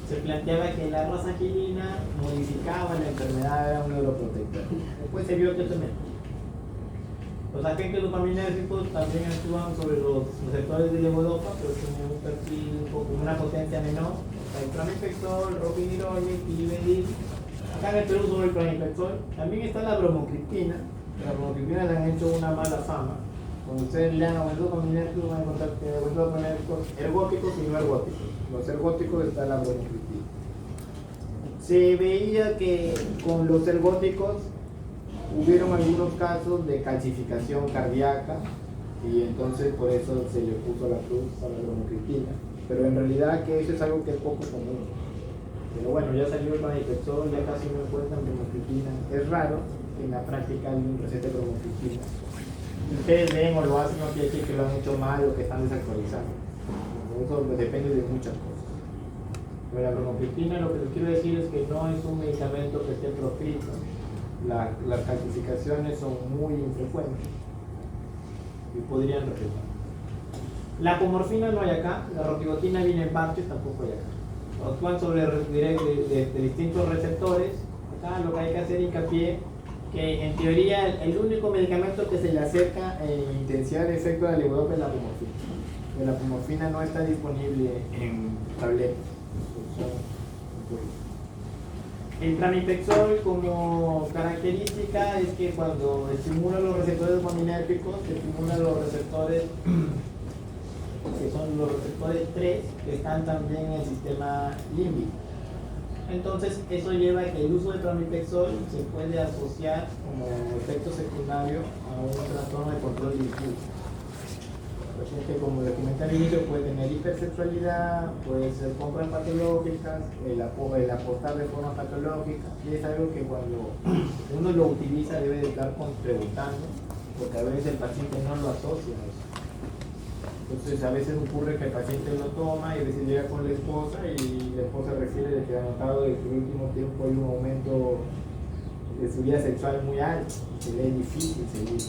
se planteaba que la rasaquilina modificaba la enfermedad, era un neuroprotector. Después se vio que eso no. Los agentes dopaminérgicos también actúan sobre los receptores de levodopa, pero tienen un perfil con una potencia menor. El pramipexol, ropinirole, pilibendil. Acá en el Perú sobre el pramipexol. También está la bromocriptina. La bromocriptina le han hecho una mala fama. Cuando ustedes lean aguantes dopaminérgicos van a encontrar que hay aguantes dopaminérgicos ergóticos y no ergóticos. Los ergóticos está la bromocriptina. Se veía que con los ergóticos hubieron algunos casos de calcificación cardíaca y entonces por eso se le puso la cruz a la bromocriptina. Pero en realidad que eso es algo que es poco común. Pero bueno, ya salió el pramipexol, ya casi no encuentran bromocriptina. Es raro que en la práctica alguien recete bromocriptina. Si ustedes ven o lo hacen, no quiere decir que lo han hecho mal o que están desactualizados. Eso depende de muchas cosas. Pero la bromocriptina, lo que les quiero decir es que no es un medicamento que esté proscrito. Las calcificaciones son muy infrecuentes y podrían reflejar. La apomorfina no hay acá, la rotibotina viene en parches, tampoco hay acá. Actúan sobre de distintos receptores. Acá lo que hay que hacer hincapié que en teoría el único medicamento que se le acerca en intensidad de efecto de la levodopa es la apomorfina. La apomorfina no está disponible en tabletas. El pramipexol como característica es que cuando estimula los receptores dopaminérgicos, estimula los receptores que son los receptores 3 que están también en el sistema límbico. Entonces eso lleva a que el uso de pramipexol se puede asociar como efecto secundario a un trastorno de control de impulso. La gente, como les comenté al inicio, puede tener hipersexualidad, puede ser compras patológicas, el apostar de forma patológica, y es algo que cuando uno lo utiliza debe de estar preguntando, porque a veces el paciente no lo asocia a eso. Entonces a veces ocurre que el paciente lo toma y a veces llega con la esposa y la esposa refiere de que ha notado de que en el último tiempo hay un aumento de su vida sexual muy alto, que le es difícil seguir.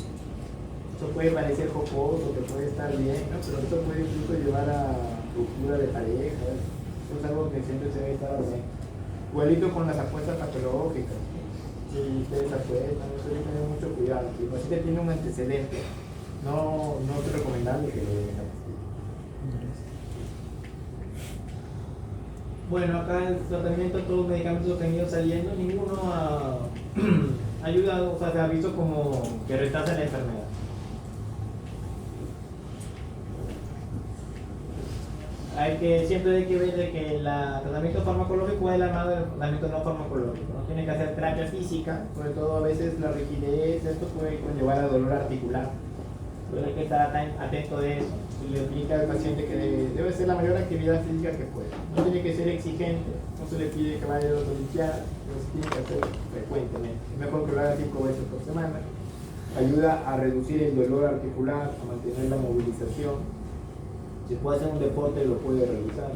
Eso puede parecer jocoso, que puede estar bien, ¿no? Pero esto puede incluso llevar a ruptura de pareja. Eso es algo que siempre se debe estar haciendo. Igualito con las apuestas patológicas. Si ustedes apuestan, eso hay que tener mucho cuidado. Si el paciente tiene un antecedente, no es recomendable que le den la pastilla. Bueno, acá el tratamiento, todos los medicamentos que han ido saliendo, ninguno ha ayudado, o sea, se ha visto como que retrasa la enfermedad. Siempre hay que ver de que el tratamiento farmacológico va de la mano del tratamiento no farmacológico, ¿no? Tiene que hacer terapia física, sobre todo a veces la rigidez, esto puede conllevar a dolor articular. Entonces hay que estar atento de eso. Y le explica al paciente que debe hacer la mayor actividad física que pueda. No tiene que ser exigente, no se le pide que vaya a las Olimpiadas, pero se tiene que hacer frecuentemente. Es mejor que lo haga 5 veces por semana. Ayuda a reducir el dolor articular, a mantener la movilización. Si puede hacer un deporte, lo puede realizar.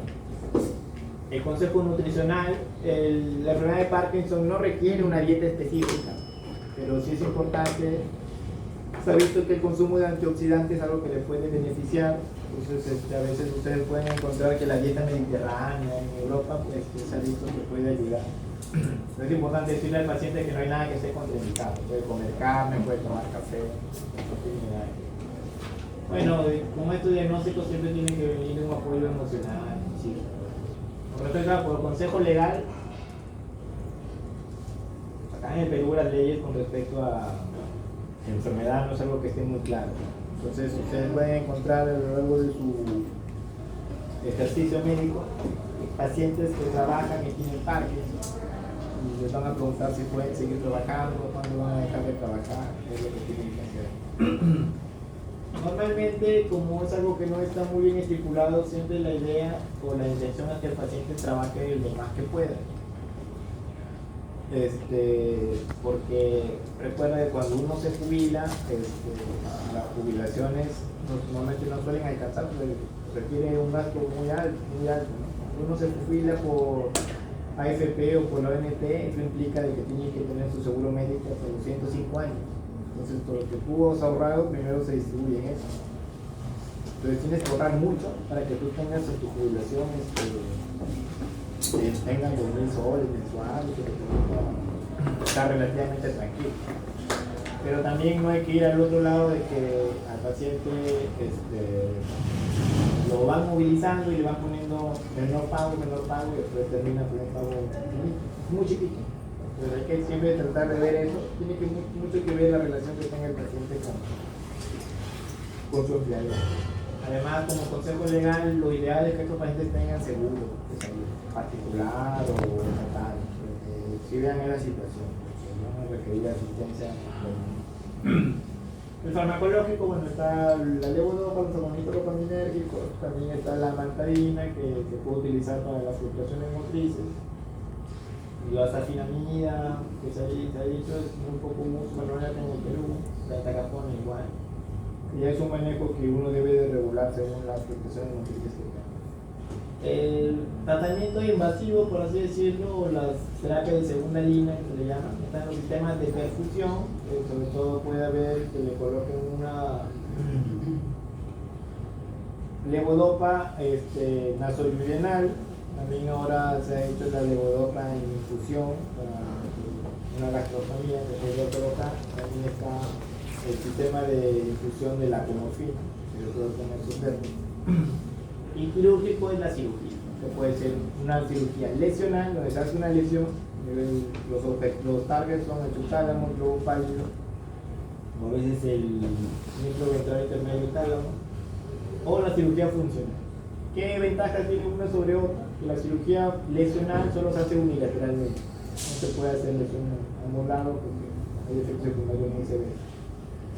El consejo nutricional, la enfermedad de Parkinson no requiere una dieta específica, pero sí es importante. Se ha visto que el consumo de antioxidantes es algo que le puede beneficiar. Entonces a veces ustedes pueden encontrar que la dieta mediterránea en Europa pues se ha visto que puede ayudar. Entonces es importante decirle al paciente que no hay nada que esté contraindicado. Puede comer carne, puede tomar café, no tiene nada que... Bueno, con estos diagnósticos siempre tiene que venir un apoyo emocional. Sí. Con respecto al consejo legal, acá en el Perú las leyes con respecto a enfermedad no es algo que esté muy claro. Entonces ustedes pueden encontrar a lo largo de su ejercicio médico pacientes que trabajan y tienen Parkinson y les van a preguntar si pueden seguir trabajando, cuándo van a dejar de trabajar, qué es lo que tienen que hacer. Normalmente, como es algo que no está muy bien estipulado, siempre la idea o la intención es que el paciente trabaje lo más que pueda. Porque recuerda que cuando uno se jubila, las jubilaciones normalmente no suelen alcanzar, porque requiere un gasto muy alto, ¿no? Cuando uno se jubila por AFP o por la ONP, eso implica de que tiene que tener su seguro médico hasta los 105 años. Entonces, todo lo que tú has ahorrado, primero se distribuye en eso. Entonces tienes que ahorrar mucho para que tú tengas en tu jubilación tengan 2.000 soles mensuales, que te permita estar relativamente tranquilo. Pero también no hay que ir al otro lado de que al paciente lo van movilizando y le van poniendo menor pago y después termina con un pago muy chiquito. Entonces hay que siempre tratar de ver eso. Tiene que mucho que ver la relación que tenga el paciente con su empleador. Además, como consejo legal, lo ideal es que estos pacientes tengan seguro de salud particular o estatal, si vean en la situación, que van a requerir asistencia. El farmacológico, bueno, está la levodopa, los hormonitos dopaminérgicos, también está la amantarina que se puede utilizar para las fluctuaciones motrices, la safinamida, que se ha dicho es muy poco uso, no la tengo en Perú, la tacapona igual. Y es un manejo que uno debe de regular según las fluctuaciones motrices que tenga. El tratamiento invasivo, por así decirlo, o las terapias de segunda línea, que se le llaman, están los sistemas de perfusión, sobre todo puede haber que le coloquen una levodopa nasoilirenal. También ahora se ha hecho la levodopa en infusión para una gastrostomía que se puede colocar. También está el sistema de infusión de la apomorfina, que se puede poner su término. Y quirúrgico es la cirugía, que puede ser una cirugía lesional, donde se hace una lesión, los targets son el subtálamo, el globo pálido, o a veces el núcleo ventral intermedio del tálamo, o la cirugía funcional. ¿Qué ventajas tiene una sobre otra? Que la cirugía lesional solo se hace unilateralmente, no se puede hacer lesión a ambos lados porque hay efectos secundarios muy severos.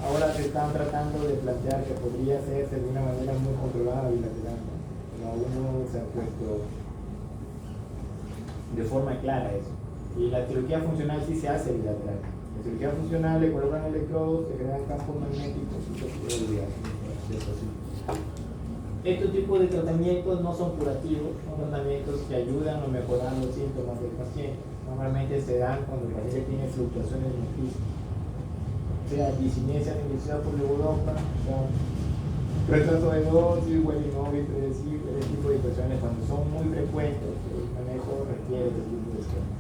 Ahora se están tratando de plantear que podría hacerse de una manera muy controlada bilateral, ¿no? Pero aún no se ha puesto de forma clara eso. Y la cirugía funcional sí se hace bilateral. La cirugía funcional le colocan electrodos, se crean campos magnéticos y se puede olvidar. Estos tipos de tratamientos no son curativos, son tratamientos que ayudan a mejorar los síntomas del paciente. Normalmente se dan cuando el paciente tiene fluctuaciones motrices, o sea, disinesia inducida por levodopa, retraso de dosis, Wellington, predecible, ese tipo de situaciones cuando son muy frecuentes, el manejo requiere ese tipo de esquemas.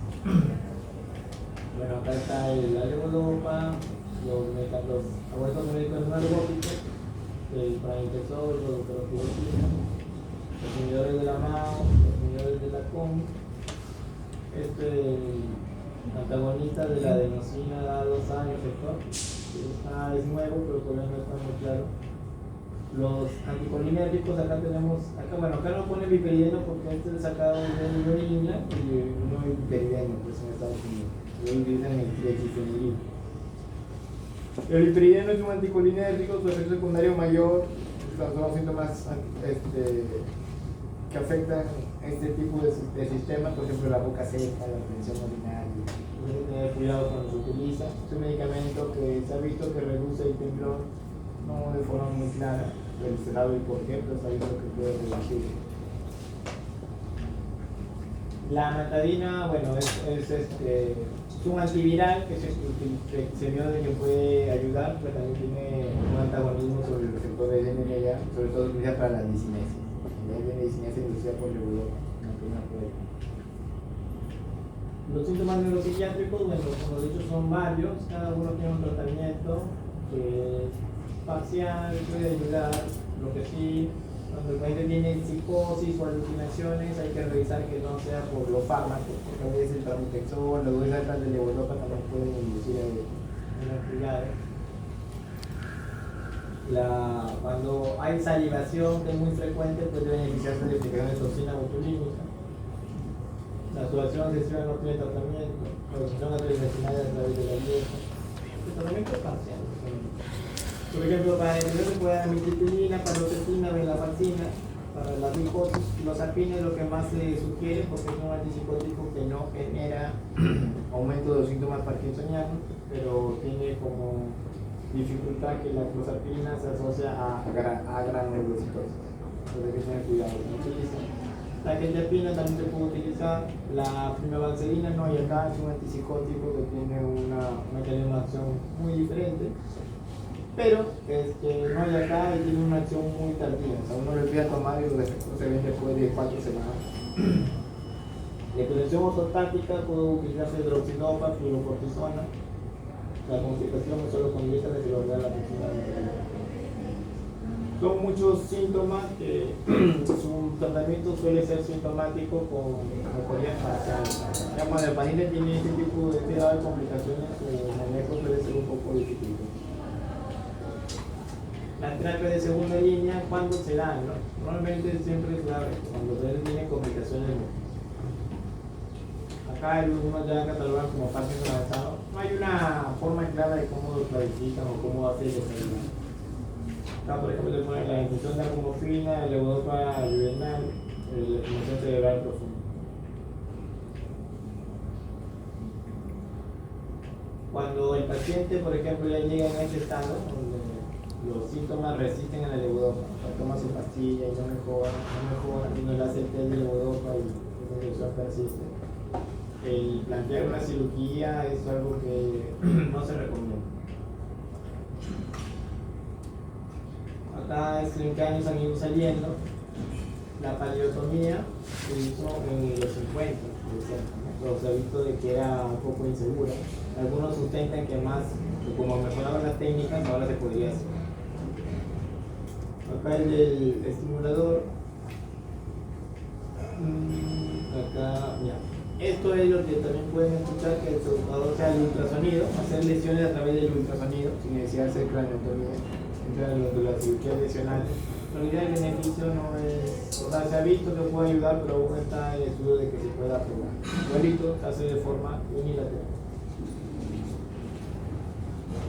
Bueno, acá está la levodopa, los abortos médicos neurológicos, el pranitazol, los clorofluorina, los inhibidores de la MAO, los inhibidores de la COM, antagonista de la adenosina A2A receptor, es nuevo, pero todavía no está muy claro. Los anticolinérgicos, acá no pone piperideno porque este es sacado de orina y uno es piperideno, pues en Estados Unidos, y utilizan el trihexifenilina. El hiperidiano es un anticolinérgico, su efecto secundario mayor, son los síntomas que afectan este tipo de sistemas, por ejemplo la boca seca, la retención urinaria. Hay que tener cuidado cuando se utiliza. Es un medicamento que se ha visto que reduce el temblor, no de forma muy clara, pero se sabe por qué, pero se ha visto que puede reducir. La amantadina, bueno, es un antiviral que se vio de que puede ayudar, pero también tiene un antagonismo sobre el receptor de NMDA, sobre todo utiliza para la disinesia. La disinesia inducida por levodopa. Los síntomas neuropsiquiátricos, bueno, como he dicho, son varios, cada uno tiene un tratamiento que parcial, puede ayudar. Lo que sí, cuando el paciente tiene psicosis o alucinaciones, hay que revisar que no sea por los fármacos, porque a veces el pramipexol, luego esas altas de levodopa también pueden inducir una actividad. Cuando hay salivación, que es muy frecuente, puede beneficiarse de aplicación de toxina botulínica. La sudoración excesiva no tiene tratamiento, la reducción gastrointestinal a través de la dieta. El tratamiento es parcial. Por ejemplo, para el se puede dar amitriptilina, paroxetina, venlafaxina. Para la psicosis, clozapina es lo que más se sugiere porque es un antipsicótico que no genera aumento de los síntomas parkinsonianos, pero tiene como dificultad que la clozapina se asocia a gran neurocitosis. Entonces hay que tener cuidado con utiliza. La quetiapina también se puede utilizar. La primavanserina no, y acá es un antipsicótico que tiene una mecanismo de acción muy diferente, pero no hay acá y tiene una acción muy tardía. O sea, uno le pide tomar y los efectos se ven después de 4 semanas. La hipertensión ortostática puede utilizarse hidroxidopa, fluorocortisona. La complicación es solo con dieta de lograr la persona. Son muchos síntomas que su tratamiento suele ser sintomático con mejoría parcial. Ya cuando el paciente tiene este tipo de complicaciones, el manejo suele ser un poco difícil. La terapia de segunda línea, ¿cuándo se da? ¿No? Normalmente siempre es grave, cuando el paciente tiene complicaciones. Acá uno ya catalogan como Parkinson avanzado. No hay una forma clara de cómo lo clasifican o cómo hace el experimento. Acá, por ejemplo, se pone la infusión de acumofina, el levodopa juvenal, la inflamación cerebral profunda. Cuando el paciente, por ejemplo, ya llega en ese estado, donde los síntomas resisten a la levodopa, o sea, toma su pastilla y no mejora, y no le hace el test de levodopa y esa infección persiste. El plantear una cirugía es algo que no se recomienda. Acá en qué años han ido saliendo. La paleotomía se hizo en los 50, pero se ha visto de que era un poco insegura. Algunos sustentan que como mejoraban las técnicas, ahora se podría hacer. Acá el del estimulador. Acá, ya. Esto es lo que también pueden escuchar, que el estimulador sea el ultrasonido, hacer lesiones a través del ultrasonido, sin necesidad de hacer craniotomía. Entra en las cirugías lesionales. En realidad el beneficio no es, o sea, se ha visto que puede ayudar, pero aún está en el estudio de que se pueda probar. Igualito se hace de forma unilateral.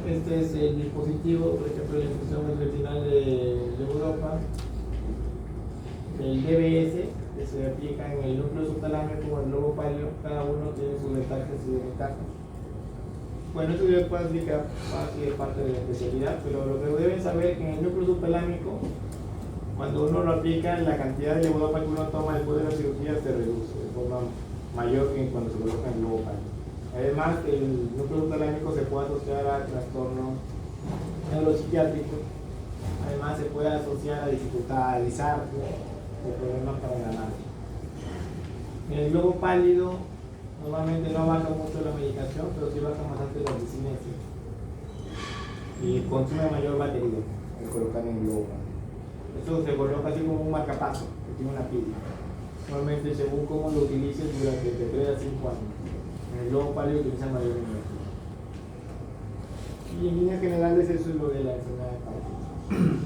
Este es el dispositivo, por ejemplo, la infusión retinal de Europa, el DBS, que se aplica en el núcleo subtalámico o el lobo pálido. Cada uno tiene sus ventajas y desventajas. Bueno, esto yo les puedo explicar parte de la especialidad, pero lo que deben saber es que en el núcleo subtalámico, cuando uno lo aplica, la cantidad de levodopa que uno toma después de la cirugía se reduce de forma mayor que cuando se coloca en el lobo pálido. Además, el núcleo subtalámico se puede asociar a trastornos neuropsiquiátricos. Además, se puede asociar a dificultad de disartria o problemas para ganar. En el globo pálido, normalmente no baja mucho la medicación, pero sí baja bastante la disinesia. Y consume mayor batería al colocar en el globo pálido. Esto se coloca así como un marcapaso, que tiene una pila. Normalmente, según cómo lo utilices durante de 3 a 5 años. En el globo pálido utiliza mayor energía. Y en líneas generales eso es lo de la enfermedad de Parkinson.